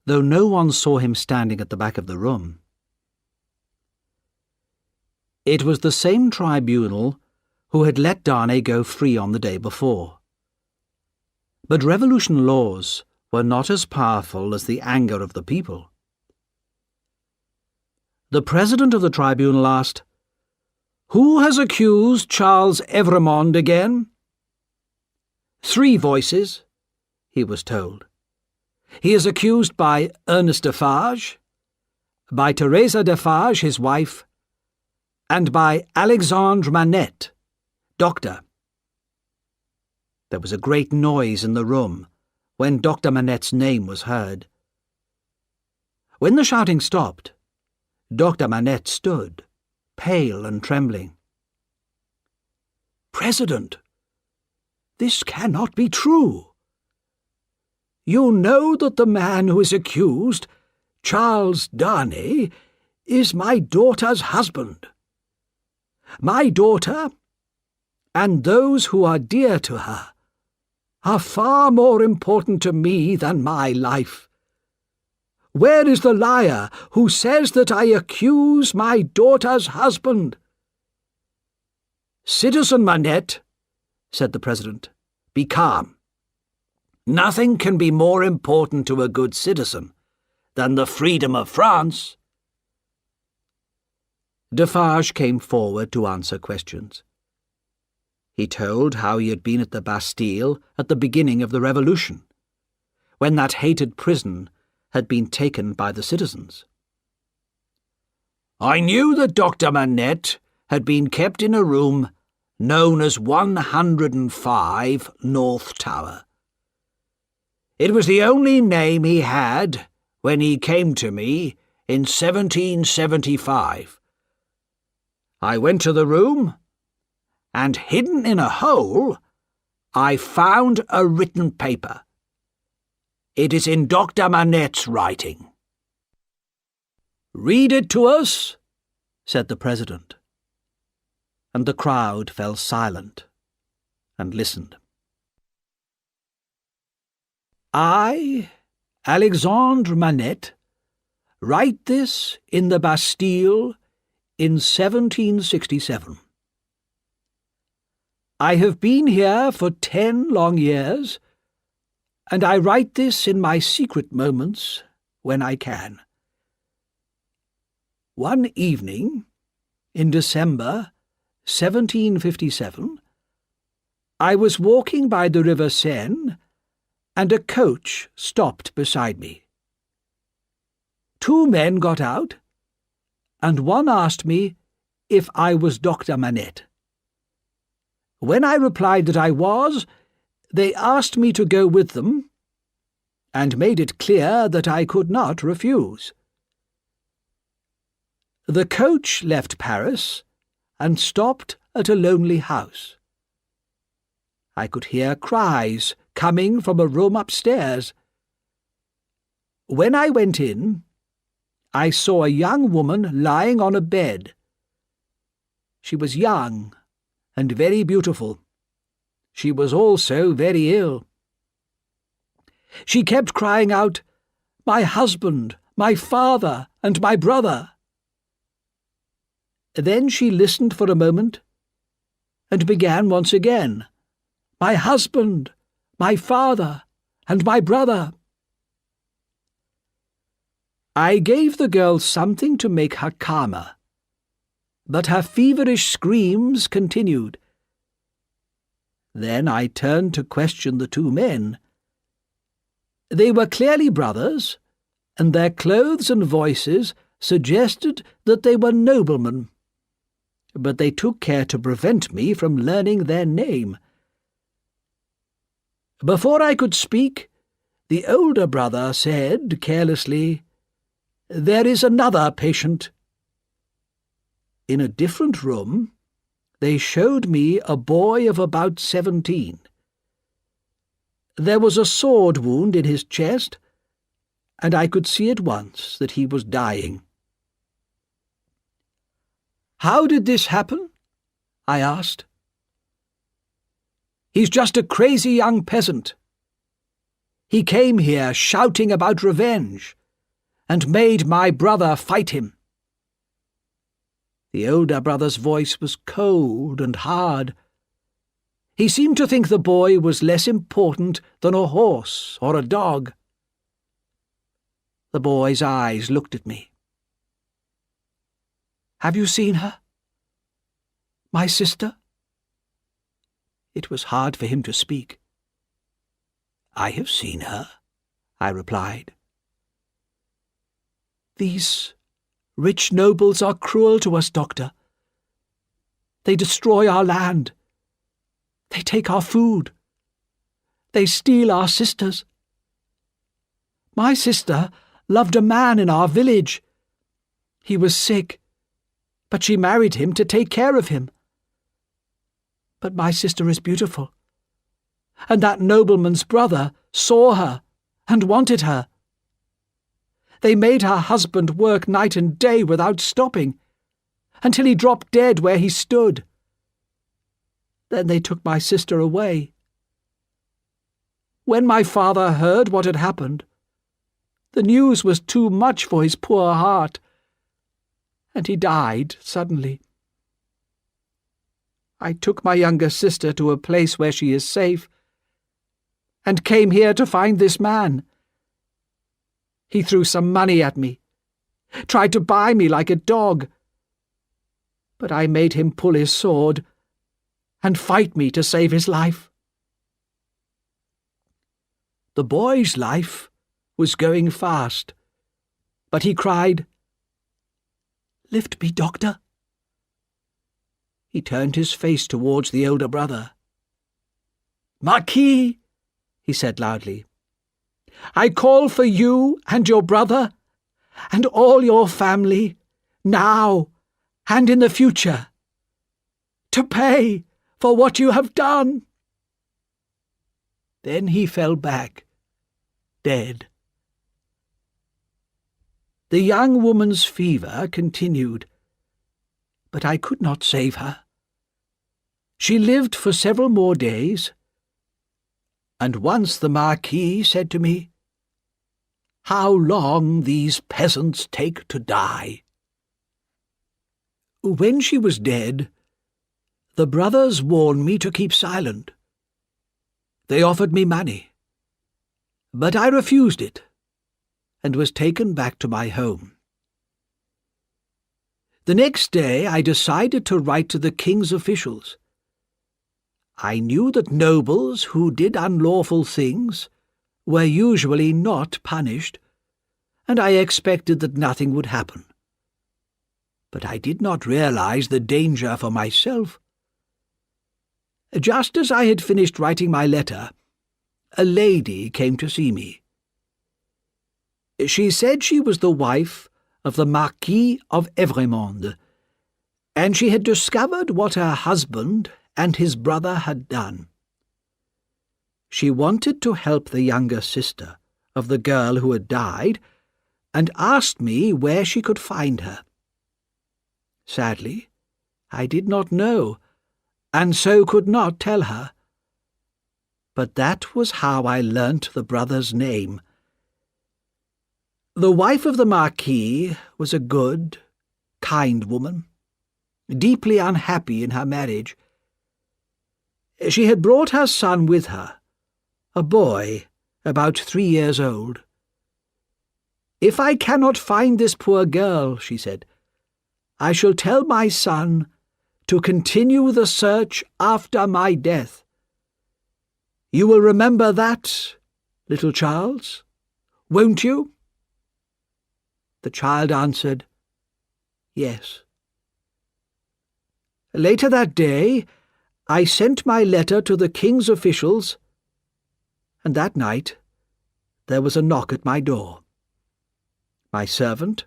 though no one saw him standing at the back of the room. It was the same tribunal who had let Darnay go free on the day before. But revolution laws were not as powerful as the anger of the people. The president of the tribunal asked, "Who has accused Charles Evremonde again?" 3 voices, he was told. He is accused by Ernest Defarge, by Teresa Defarge, his wife, and by Alexandre Manette, doctor. There was a great noise in the room when Dr. Manette's name was heard. When the shouting stopped, Dr. Manette stood, pale and trembling. "President, this cannot be true. You know that the man who is accused, Charles Darnay, is my daughter's husband. My daughter, and those who are dear to her, are far more important to me than my life. Where is the liar who says that I accuse my daughter's husband?" "Citizen Manette," said the president, "be calm. Nothing can be more important to a good citizen than the freedom of France." Defarge came forward to answer questions. He told how he had been at the Bastille at the beginning of the Revolution, when that hated prison had been taken by the citizens. "I knew that Dr. Manette had been kept in a room known as 105 North Tower. It was the only name he had when he came to me in 1775. I went to the room, and hidden in a hole, I found a written paper. It is in Dr. Manette's writing." "Read it to us," said the president. And the crowd fell silent and listened. "I, Alexandre Manette, write this in the Bastille in 1767. I have been here for 10 long years, and I write this in my secret moments when I can. One evening, in December 1757, I was walking by the river Seine, and a coach stopped beside me. 2 men got out, and one asked me if I was Dr. Manette. When I replied that I was, they asked me to go with them, and made it clear that I could not refuse. The coach left Paris and stopped at a lonely house. I could hear cries coming from a room upstairs. When I went in, I saw a young woman lying on a bed. She was young and very beautiful. She was also very ill. She kept crying out, 'My husband, my father, and my brother.' Then she listened for a moment and began once again, 'My husband, my father, and my brother.' I gave the girl something to make her calmer, but her feverish screams continued. Then I turned to question the 2 men. They were clearly brothers, and their clothes and voices suggested that they were noblemen, but they took care to prevent me from learning their name. Before I could speak, the older brother said carelessly, 'There is another patient.' In a different room, they showed me a boy of about 17. There was a sword wound in his chest, and I could see at once that he was dying. How did this happen? I asked. He's just a crazy young peasant. He came here shouting about revenge and made my brother fight him. The older brother's voice was cold and hard. He seemed to think the boy was less important than a horse or a dog. The boy's eyes looked at me. Have you seen her? My sister? It was hard for him to speak. I have seen her, I replied. These rich nobles are cruel to us, Doctor. They destroy our land. They take our food. They steal our sisters. My sister loved a man in our village. He was sick, but she married him to take care of him. But my sister is beautiful, and that nobleman's brother saw her and wanted her. They made her husband work night and day without stopping, until he dropped dead where he stood. Then they took my sister away. When my father heard what had happened, the news was too much for his poor heart, and he died suddenly. I took my younger sister to a place where she is safe, and came here to find this man. He threw some money at me, tried to buy me like a dog, but I made him pull his sword and fight me to save his life. The boy's life was going fast, but he cried, "Lift me, Doctor." He turned his face towards the older brother. "Marquis," he said loudly, "I call for you and your brother and all your family, now and in the future, to pay for what you have done." Then he fell back, dead. The young woman's fever continued, but I could not save her. She lived for several more days, and once the Marquis said to me, "How long these peasants take to die." When she was dead, the brothers warned me to keep silent. They offered me money, but I refused it, and was taken back to my home. The next day I decided to write to the king's officials. I knew that nobles who did unlawful things were usually not punished, and I expected that nothing would happen. But I did not realize the danger for myself. Just as I had finished writing my letter, a lady came to see me. She said she was the wife of the Marquis of Evremonde, and she had discovered what her husband and his brother had done. She wanted to help the younger sister of the girl who had died, and asked me where she could find her. Sadly, I did not know, and so could not tell her. But that was how I learnt the brother's name. The wife of the Marquis was a good, kind woman, deeply unhappy in her marriage. She had brought her son with her, a boy about 3 years old. "If I cannot find this poor girl," she said, "I shall tell my son to continue the search after my death. You will remember that, little Charles, won't you?" The child answered, "Yes." Later that day, I sent my letter to the king's officials, and that night there was a knock at my door. My servant,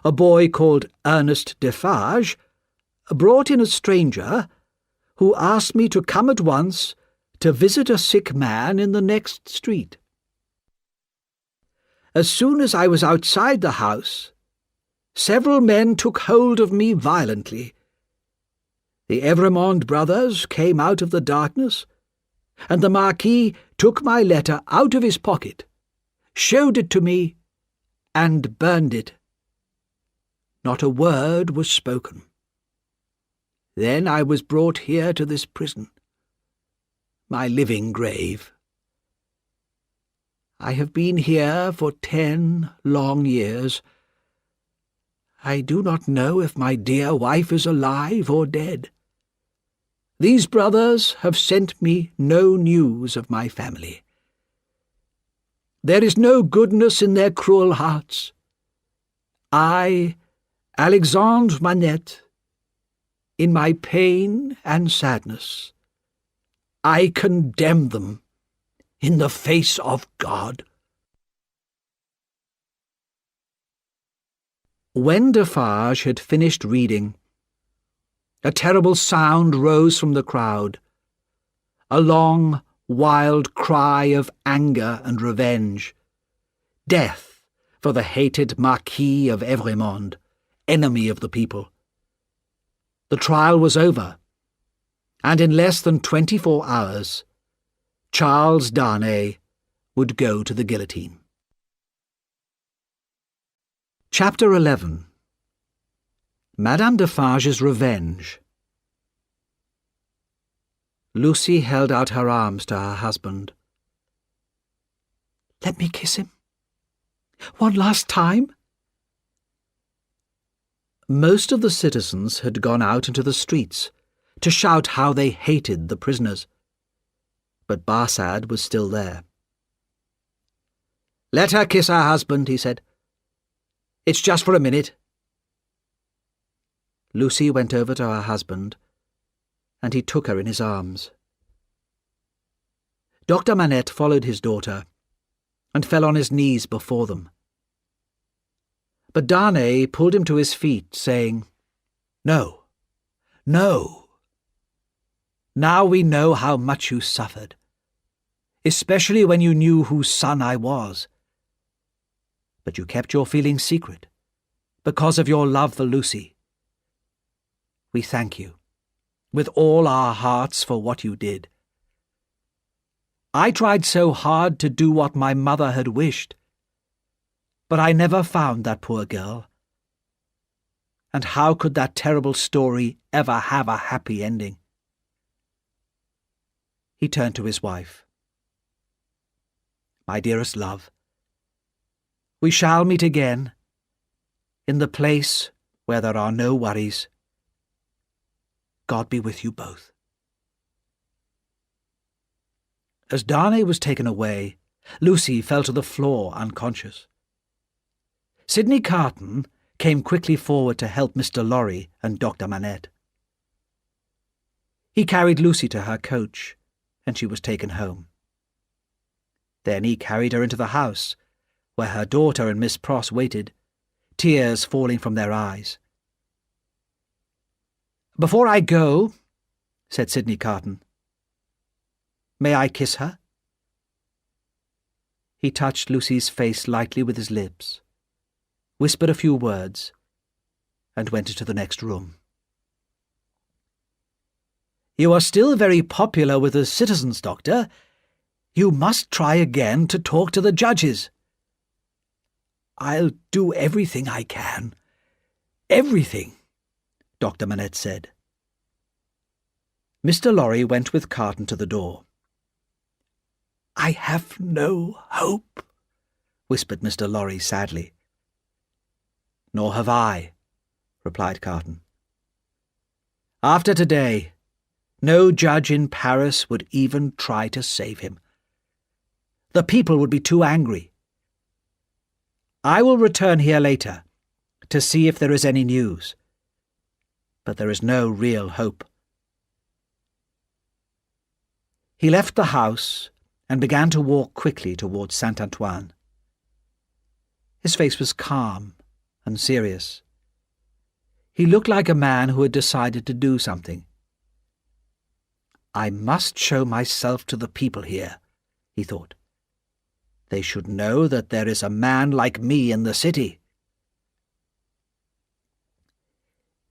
a boy called Ch.8 Defarge, brought in a stranger who asked me to come at once to visit a sick man in the next street. As soon as I was outside the house, several men took hold of me violently The Evremonde brothers came out of the darkness, and the marquis took my letter out of his pocket, showed it to me, and burned it. Not a word was spoken. Then I was brought here to this prison, my living grave. I have been here for 10 long years. I do not know if my dear wife is alive or dead. These brothers have sent me no news of my family. There is no goodness in their cruel hearts. I, Alexandre Manette, in my pain and sadness, I condemn them in the face of God. When Defarge had finished reading, a terrible sound rose from the crowd, a long, wild cry of anger and revenge. Death for the hated Marquis of Evremonde, enemy of the people. The trial was over, and in less than 24 hours, Charles.2 A would go to the guillotine. Chapter 11. Madame Defarge's Revenge. Lucy held out her arms to her husband. "Let me kiss him. One last time." Most of the citizens had gone out into the streets to shout how they hated the prisoners, but Barsad was still there. "Let her kiss her husband," he said. "It's just for a minute." Lucy went over to her husband, and he took her in his arms. Dr. Manette followed his daughter, and fell on his knees before them. But Darnay pulled him to his feet, saying, "No, no. Now we know how much you suffered, especially when you knew whose son I was. But you kept your feelings secret, because of your love for Lucy. We thank you, with all our hearts, for what you did. I tried so hard to do what my mother had wished, but I never found that poor girl. And how could that terrible story ever have a happy ending?" He turned to his wife. "My dearest love, we shall meet again, in the place where there are no worries. God be with you both." As Darnay was taken away, Lucy fell to the floor unconscious. Sidney Carton came quickly forward to help Mr. Lorry and Dr. Manette. He carried Lucy to her coach, and she was taken home. Then he carried her into the house, where her daughter and Miss Pross waited, tears falling from their eyes. "Before I go," said Sidney Carton, "may I kiss her?" He touched Lucy's face lightly with his lips, whispered a few words, and went into the next room. "You are still very popular with the citizens, Doctor. You must try again to talk to the judges." "I'll do everything I can. Everything," Dr. Manette said. Mr. Lorry went with Carton to the door. "I have no hope," whispered Mr. Lorry sadly. "Nor have I," replied Carton. "After today, no judge in Paris would even try to save him. The people would be too angry. I will return here later to see if there is any news, but there is no real hope." He left the house and began to walk quickly towards Saint-Antoine. His face was calm and serious. He looked like a man who had decided to do something. "I must show myself to the people here," he thought. "They should know that there is a man like me in the city."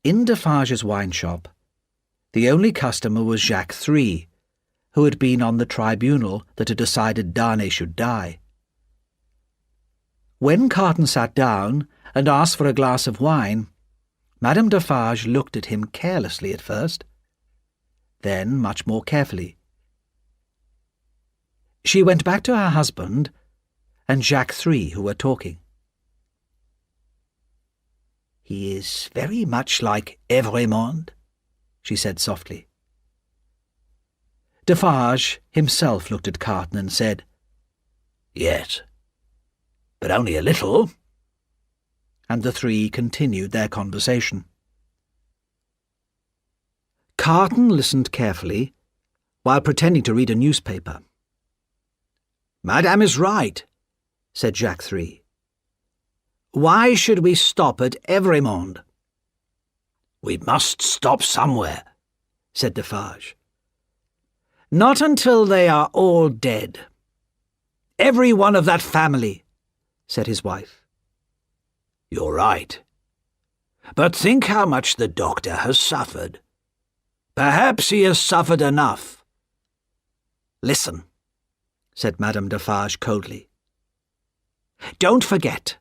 In Defarge's wine shop, The only customer was Ch.3, who had been on the tribunal that had decided Darnay should die. When Carton sat down and asked for a glass of wine, Madame Defarge looked at him carelessly at first, then much more carefully. She went back to her husband and Ch.3, who were talking. "He is very much like Evremonde," she said softly. Defarge himself looked at Carton and said, "Yes, but only a little," and the three continued their conversation. Carton listened carefully while pretending to read a newspaper. "Madame is right," said Ch.3. "Why should we stop at Evremonde?" "We must stop somewhere," said Defarge. "Not until they are all dead. Every one of that family," said his wife. "You're right. But think how much the doctor has suffered. Perhaps he has suffered enough." "Listen," said Madame Defarge coldly. "Don't forget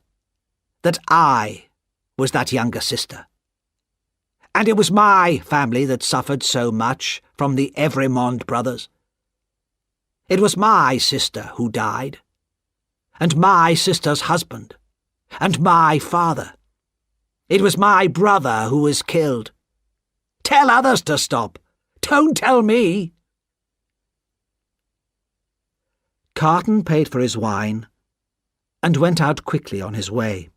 that I was that younger sister. And it was my family that suffered so much from the Evremonde brothers. It was my sister who died, and my sister's husband, and my father. It was my brother who was killed. Tell others to stop. Don't tell me." Carton paid for his wine and went out quickly on his way.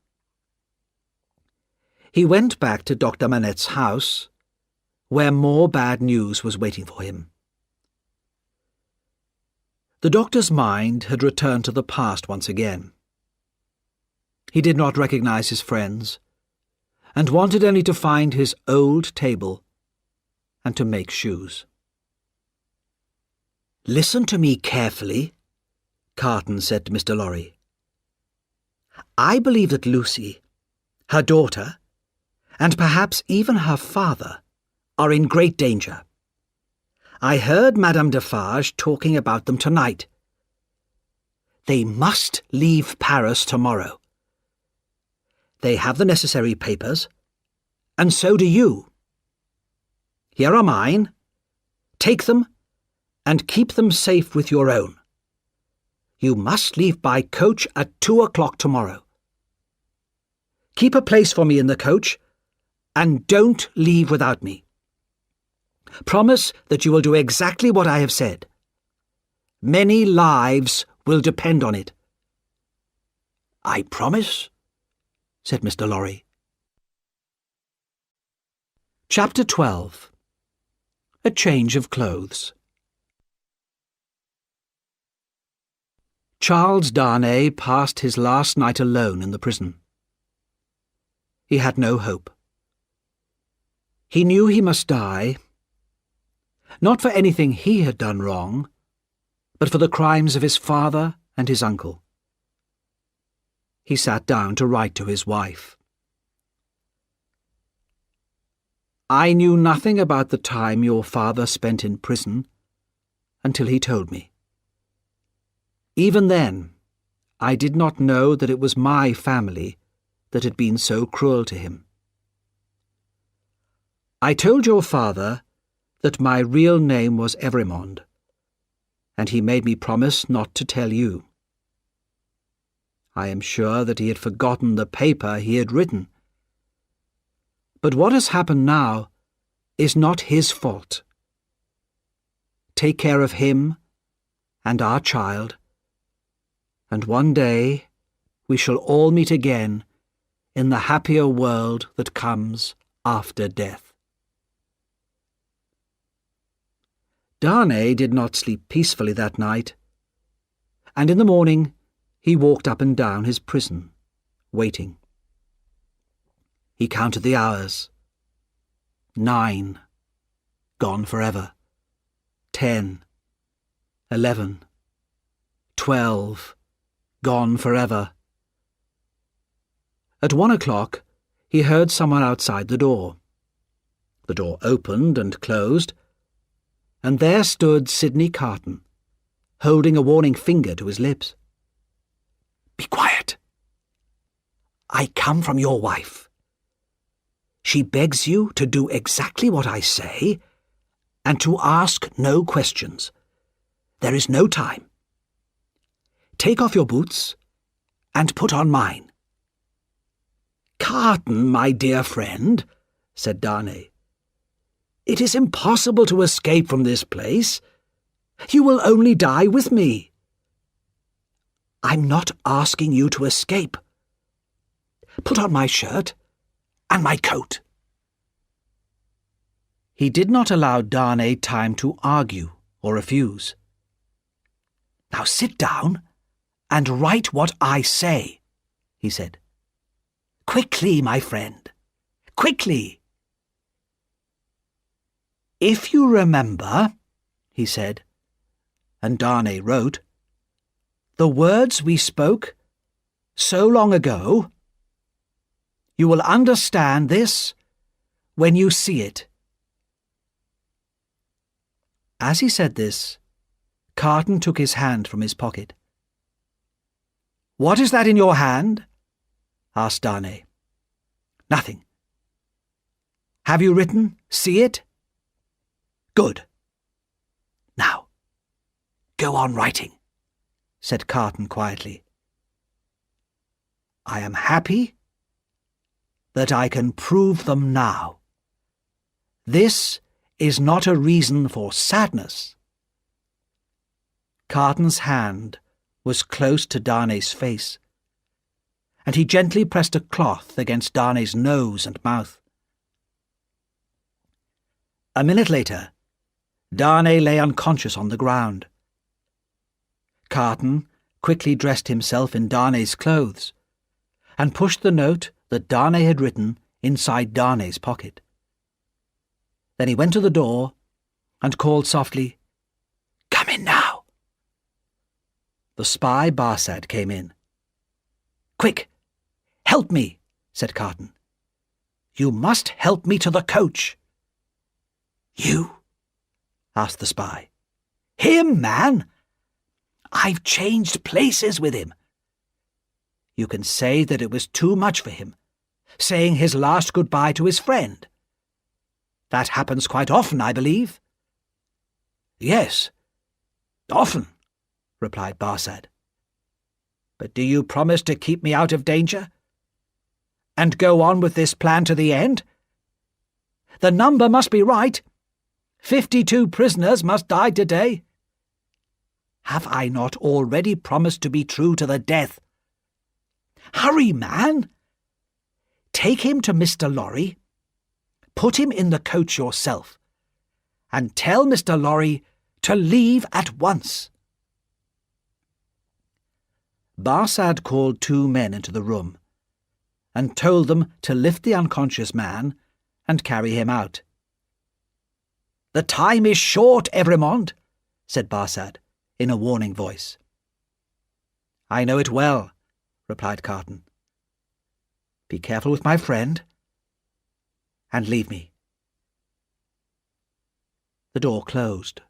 He went back to Dr. Manette's house, where more bad news was waiting for him. The doctor's mind had returned to the past once again. He did not recognize his friends, and wanted only to find his old table and to make shoes. "Listen to me carefully," Carton said to Mr. Lorry. "I believe that Lucy, her daughter, and perhaps even her father, are in great danger. I heard Madame Defarge talking about them tonight. They must leave Paris tomorrow. They have the necessary papers, and so do you. Here are mine. Take them, and keep them safe with your own. You must leave by coach at 2 o'clock tomorrow. Keep a place for me in the coach, and don't leave without me. Promise that you will do exactly what I have said. Many lives will depend on it." "I promise," said Mr. Lorry. Chapter 12. A Change of Clothes. Charles Darnay passed his last night alone in the prison. He had no hope. He knew he must die, not for anything he had done wrong, but for the crimes of his father and his uncle. He sat down to write to his wife. "I knew nothing about the time your father spent in prison until he told me. Even then, I did not know that it was my family that had been so cruel to him. I told your father that my real name was Evremonde, and he made me promise not to tell you. I am sure that he had forgotten the paper he had written. But what has happened now is not his fault. Take care of him and our child, and one day we shall all meet again in the happier world that comes after death." Darnay did not sleep peacefully that night, and in the morning he walked up and down his prison, waiting. He counted the hours. 9, gone forever. 10, 11, 12, gone forever. At 1 o'clock he heard someone outside the door. The door opened and closed, and there stood Sidney Carton, holding a warning finger to his lips. "Be quiet. I come from your wife. She begs you to do exactly what I say and to ask no questions. There is no time. Take off your boots and put on mine." "Carton, my dear friend," said Darnay, "it is impossible to escape from this place. You will only die with me." "I'm not asking you to escape. Put on my shirt and my coat." He did not allow Darnay time to argue or refuse. "Now sit down and write what I say," he said. "Quickly, my friend, quickly." "If you remember," he said, and Darnay wrote, "the words we spoke so long ago, you will understand this when you see it." As he said this, Carton took his hand from his pocket. "What is that in your hand?" asked Darnay. "Nothing." "Have you written, 'See it'?" "Good. Now, go on writing," said Carton quietly. "I am happy that I can prove them now. This is not a reason for sadness." Carton's hand was close to Darnay's face, and he gently pressed a cloth against Darnay's nose and mouth. A minute later, Darnay lay unconscious on the ground. Carton quickly dressed himself in Darnay's clothes and pushed the note that Darnay had written inside Darnay's pocket. Then he went to the door and called softly, "Come in now." The spy Barsad came in. "Quick, help me," said Carton. "You must help me to the coach." "You?" asked the spy. "Him, man. I've changed places with him. You can say that it was too much for him, saying his last goodbye to his friend. That happens quite often, I believe." "Yes, often," replied Barsad. "But do you promise to keep me out of danger? And go on with this plan to the end? The number must be right. 52 prisoners must die today. Have I not already promised to be true to the death? Hurry, man! Take him to Mr. Lorry, put him in the coach yourself, and tell Mr. Lorry to leave at once." Barsad called 2 men into the room and told them to lift the unconscious man and carry him out. "The time is short, Evremonde," said Barsad in a warning voice. "I know it well," replied Carton. "Be careful with my friend, and leave me." The door closed,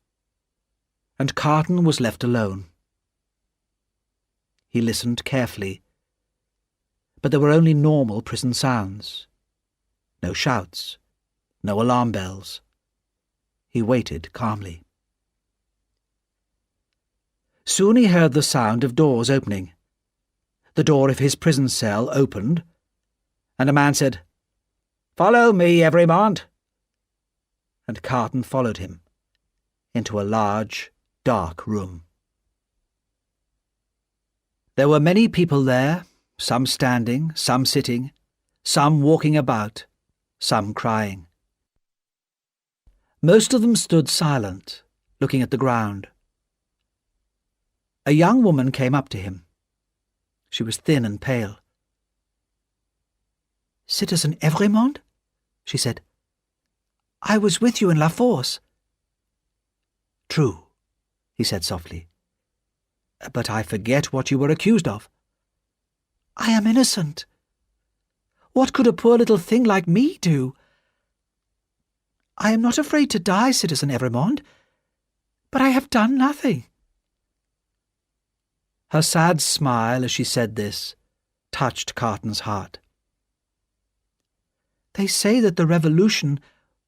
and Carton was left alone. He listened carefully, but there were only normal prison sounds. No shouts, no alarm bells. He waited calmly. Soon he heard the sound of doors opening. The door of his prison cell opened, and a man said, "Follow me, Evremonde," and Carton followed him into a large, dark room. There were many people there, some standing, some sitting, some walking about, some crying. Most of them stood silent, looking at the ground. A young woman came up to him. She was thin and pale. "Citizen Evremonde?" she said. "I was with you in La Force." "True," he said softly. "But I forget what you were accused of." "I am innocent. What could a poor little thing like me do?" I am not afraid to die, Citizen Evremonde, but I have done nothing. Her sad smile as she said this touched Carton's heart. They say that the revolution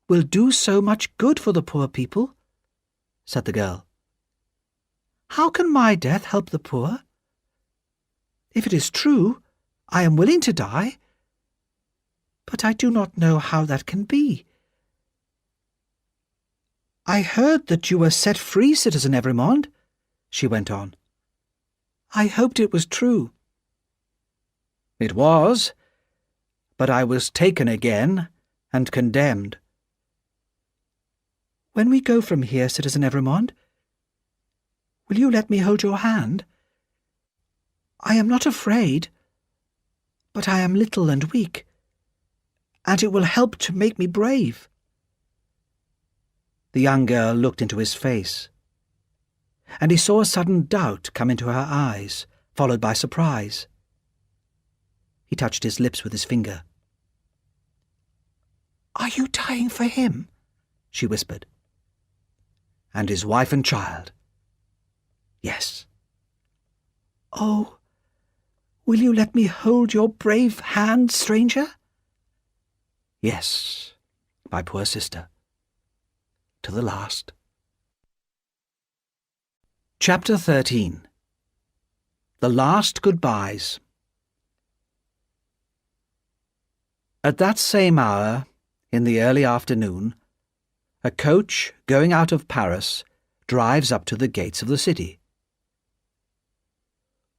will do so much good for the poor people, said the girl. How can my death help the poor? If it is true, I am willing to die, but I do not know how that can be. I heard that you were set free, Citizen Evremonde, she went on. I hoped it was true. It was, but I was taken again and condemned. When we go from here, Citizen Evremonde, will you let me hold your hand? I am not afraid, but I am little and weak, and it will help to make me brave. The young girl looked into his face, and he saw a sudden doubt come into her eyes, followed by surprise. He touched his lips with his finger. "Are you dying for him?" she whispered. "And his wife and child." "Yes." "Oh, will you let me hold your brave hand, stranger?" "Yes, my poor sister. To the last." Chapter 13. The Last Goodbyes. At that same hour, in the early afternoon, a coach going out of Paris drives up to the gates of the city.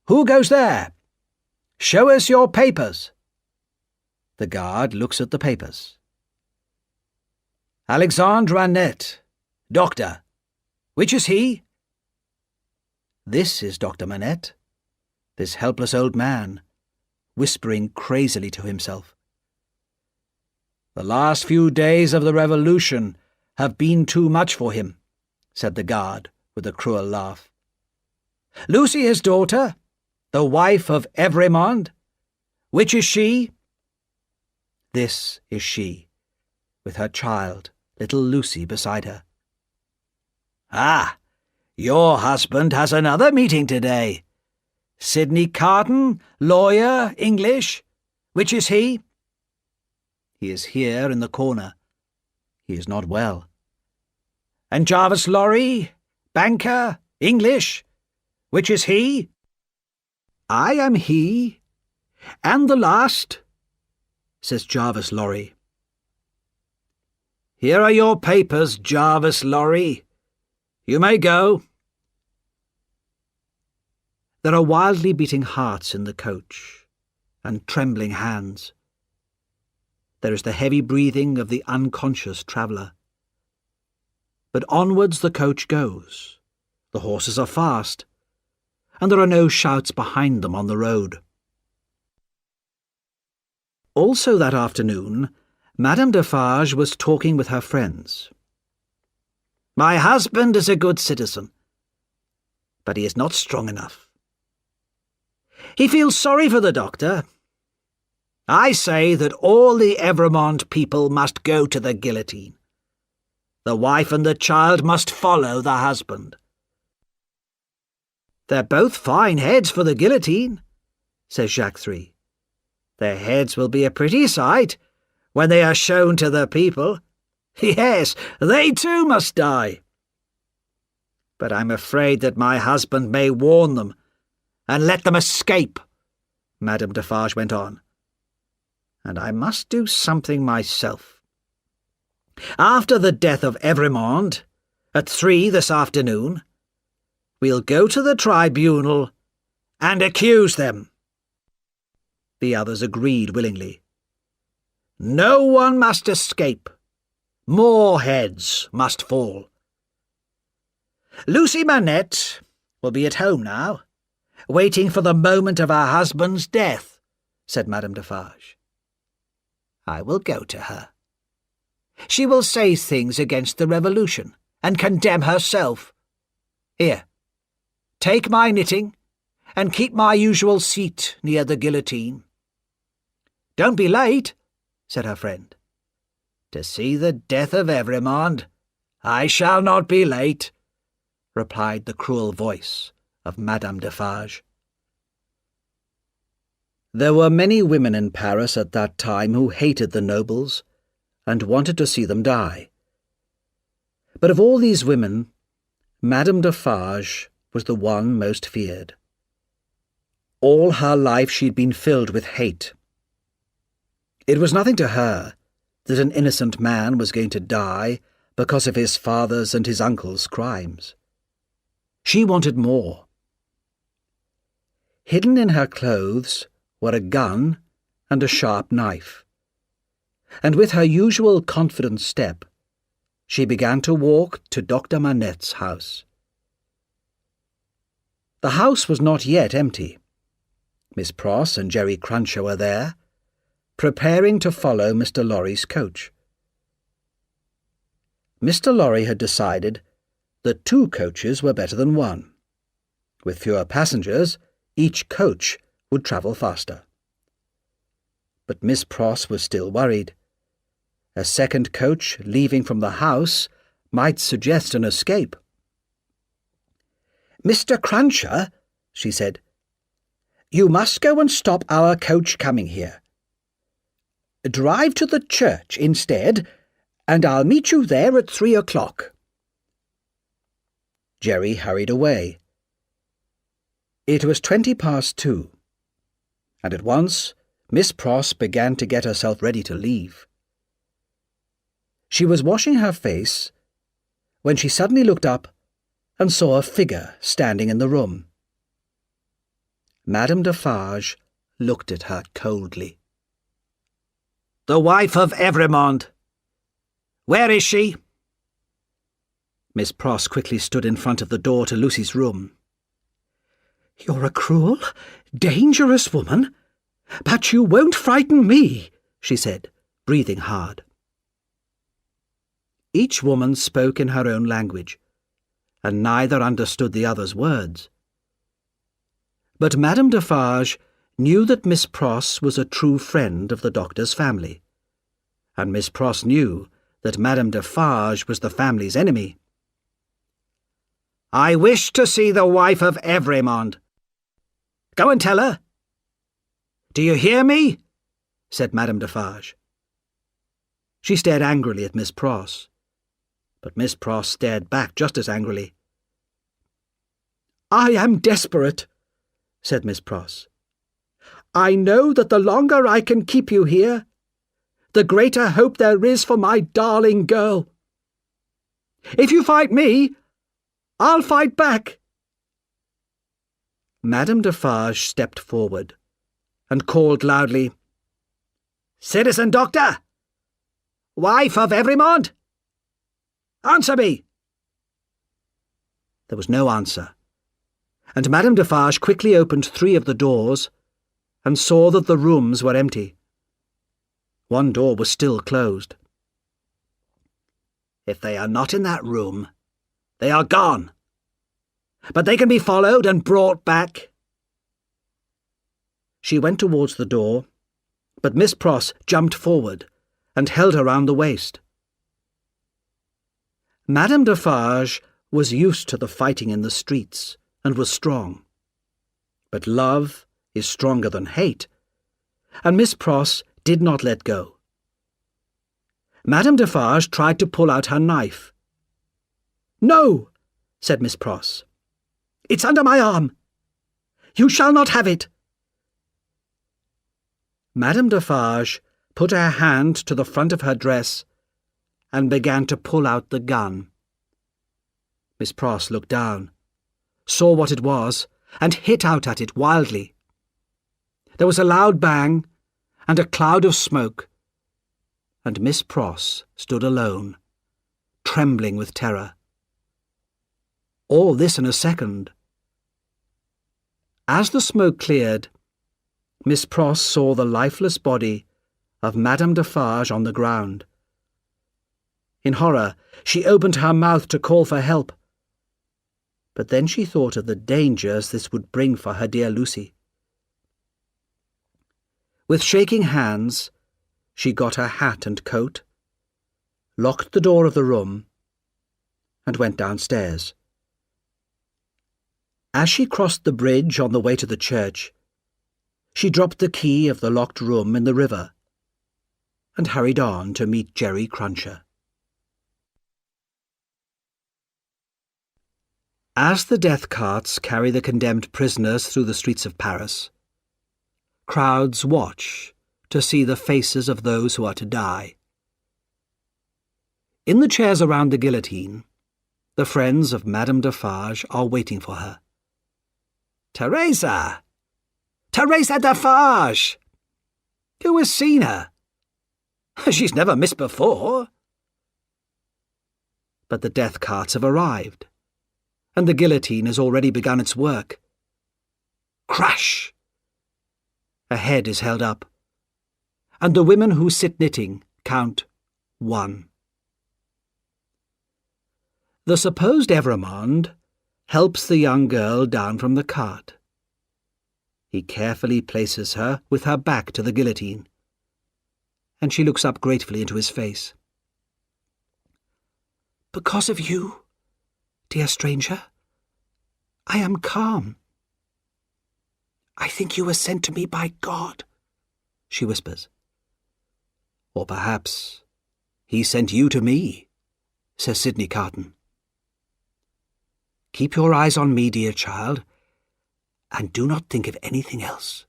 "Who goes there? Show us your papers." The guard looks at the papers. "Alexandre Manette, doctor. Which is he?" This is Dr. Manette, this helpless old man, whispering crazily to himself. "The last few days of the revolution have been too much for him," said the guard with a cruel laugh. "Lucy, his daughter, the wife of Evremonde. Which is she?" This is she, with her child, little Lucy, beside her. "Ah, your husband has another meeting today. Sidney Carton, lawyer, English. Which is he?" "He is here in the corner. He is not well." "And Jarvis Lorry, banker, English. Which is he?" "I am he, and the last," says Jarvis Lorry. "Here are your papers, Jarvis Lorry. You may go." There are wildly beating hearts in the coach, and trembling hands. There is the heavy breathing of the unconscious traveller. But onwards the coach goes. The horses are fast, and there are no shouts behind them on the road. Also that afternoon, Madame Defarge was talking with her friends. "My husband is a good citizen, but he is not strong enough. He feels sorry for the doctor. I say that all the Evremonde people must go to the guillotine. The wife and the child must follow the husband." "They're both fine heads for the guillotine," says Ch.3. "Their heads will be a pretty sight when they are shown to the people. Yes, they too must die. But I'm afraid that my husband may warn them and let them escape," Madame Defarge went on. "And I must do something myself. After the death of Evremonde, at 3 this afternoon, we'll go to the tribunal and accuse them." The others agreed willingly. "No one must escape. More heads must fall. Lucy Manette will be at home now, waiting for the moment of her husband's death," said Madame Defarge. "I will go to her. She will say things against the revolution and condemn herself. Here, take my knitting and keep my usual seat near the guillotine." "Don't be late," said her friend. "To see the death of Evremonde. I shall not be late," replied the cruel voice of Madame Defarge. There were many women in Paris at that time who hated the nobles and wanted to see them die. But of all these women, Madame Defarge was the one most feared. All her life she'd been filled with hate. It was nothing to her that an innocent man was going to die because of his father's and his uncle's crimes. She wanted more. Hidden in her clothes were a gun and a sharp knife, and with her usual confident step, she began to walk to Dr. Manette's house. The house was not yet empty. Miss Pross and Jerry Cruncher were there, preparing to follow Mr. Lorry's coach. Mr. Lorry had decided that 2 coaches were better than 1. With fewer passengers, each coach would travel faster. But Miss Pross was still worried. A second coach leaving from the house might suggest an escape. "Mr. Cruncher," she said, "you must go and stop our coach coming here. Drive to the church instead, and I'll meet you there at 3 o'clock. Jerry hurried away. It was 2:20, and at once Miss Pross began to get herself ready to leave. She was washing her face when she suddenly looked up and saw a figure standing in the room. Madame Defarge looked at her coldly. "The wife of Evremonde. Where is she?" Miss Pross quickly stood in front of the door to Lucy's room. "You're a cruel, dangerous woman, but you won't frighten me," she said, breathing hard. Each woman spoke in her own language, and neither understood the other's words. But Madame Defarge knew that Miss Pross was a true friend of the doctor's family, and Miss Pross knew that Madame Defarge was the family's enemy. "I wish to see the wife of Evremonde. Go and tell her." "Do you hear me?" said Madame Defarge. She stared angrily at Miss Pross, but Miss Pross stared back just as angrily. "I am desperate," said Miss Pross. "I know that the longer I can keep you here, the greater hope there is for my darling girl. If you fight me, I'll fight back." Madame Defarge stepped forward and called loudly, "Citizen Doctor! Wife of Evremonde! Answer me!" There was no answer, and Madame Defarge quickly opened 3 of the doors and saw that the rooms were empty. One door was still closed. "If they are not in that room, they are gone. But they can be followed and brought back." She went towards the door, but Miss Pross jumped forward and held her round the waist. Madame Defarge was used to the fighting in the streets and was strong. But love is stronger than hate, and Miss Pross did not let go. Madame Defarge tried to pull out her knife. "No," said Miss Pross. "It's under my arm. You shall not have it." Madame Defarge put her hand to the front of her dress and began to pull out the gun. Miss Pross looked down, saw what it was, and hit out at it wildly. There was a loud bang and a cloud of smoke, and Miss Pross stood alone, trembling with terror. All this in a second. As the smoke cleared, Miss Pross saw the lifeless body of Madame Defarge on the ground. In horror, she opened her mouth to call for help. But then she thought of the dangers this would bring for her dear Lucy. With shaking hands, she got her hat and coat, locked the door of the room, and went downstairs. As she crossed the bridge on the way to the church, she dropped the key of the locked room in the river and hurried on to meet Jerry Cruncher. As the death carts carry the condemned prisoners through the streets of Paris, crowds watch to see the faces of those who are to die. In the chairs around the guillotine, the friends of Madame Defarge are waiting for her. "Teresa! Teresa Defarge! Who has seen her? She's never missed before." But the death carts have arrived, and the guillotine has already begun its work. Crash! A head is held up, and the women who sit knitting count 1. The supposed Evremonde helps the young girl down from the cart. He carefully places her with her back to the guillotine, and she looks up gratefully into his face. "Because of you, dear stranger, I am calm. I think you were sent to me by God," she whispers. "Or perhaps he sent you to me," says Sidney Carton. "Keep your eyes on me, dear child, and do not think of anything else."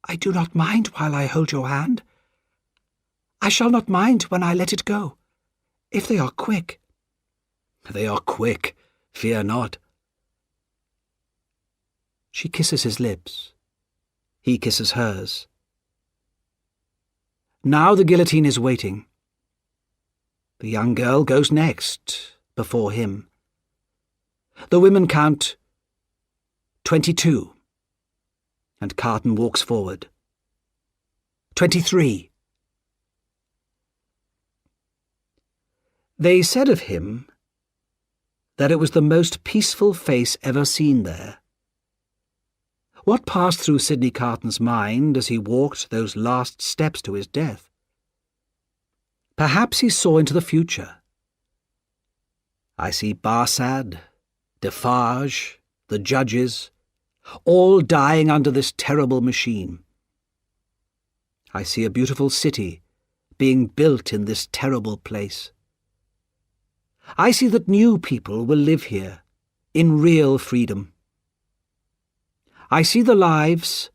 "I do not mind while I hold your hand. I shall not mind when I let it go, if they are quick." "They are quick, fear not." She kisses his lips. He kisses hers. Now the guillotine is waiting. The young girl goes next, before him. The women count 22, and Carton walks forward. 23. They said of him that it was the most peaceful face ever seen there. What passed through Sidney Carton's mind as he walked those last steps to his death? Perhaps he saw into the future. I see Barsad, Defarge, the judges, all dying under this terrible machine. I see a beautiful city being built in this terrible place. I see that new people will live here, in real freedom. I see the lives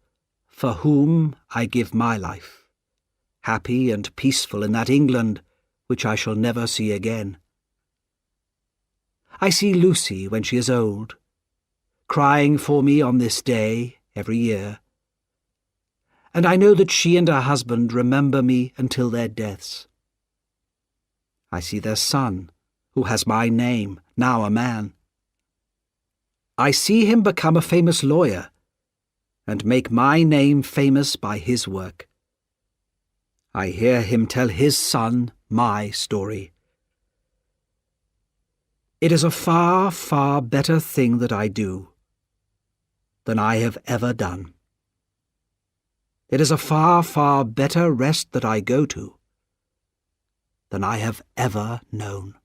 for whom I give my life, happy and peaceful in that England which I shall never see again. I see Lucy when she is old, crying for me on this day every year, and I know that she and her husband remember me until their deaths. I see their son, who has my name, now a man. I see him become a famous lawyer, and make my name famous by his work. I hear him tell his son my story. It is a far, far better thing that I do than I have ever done. It is a far, far better rest that I go to than I have ever known.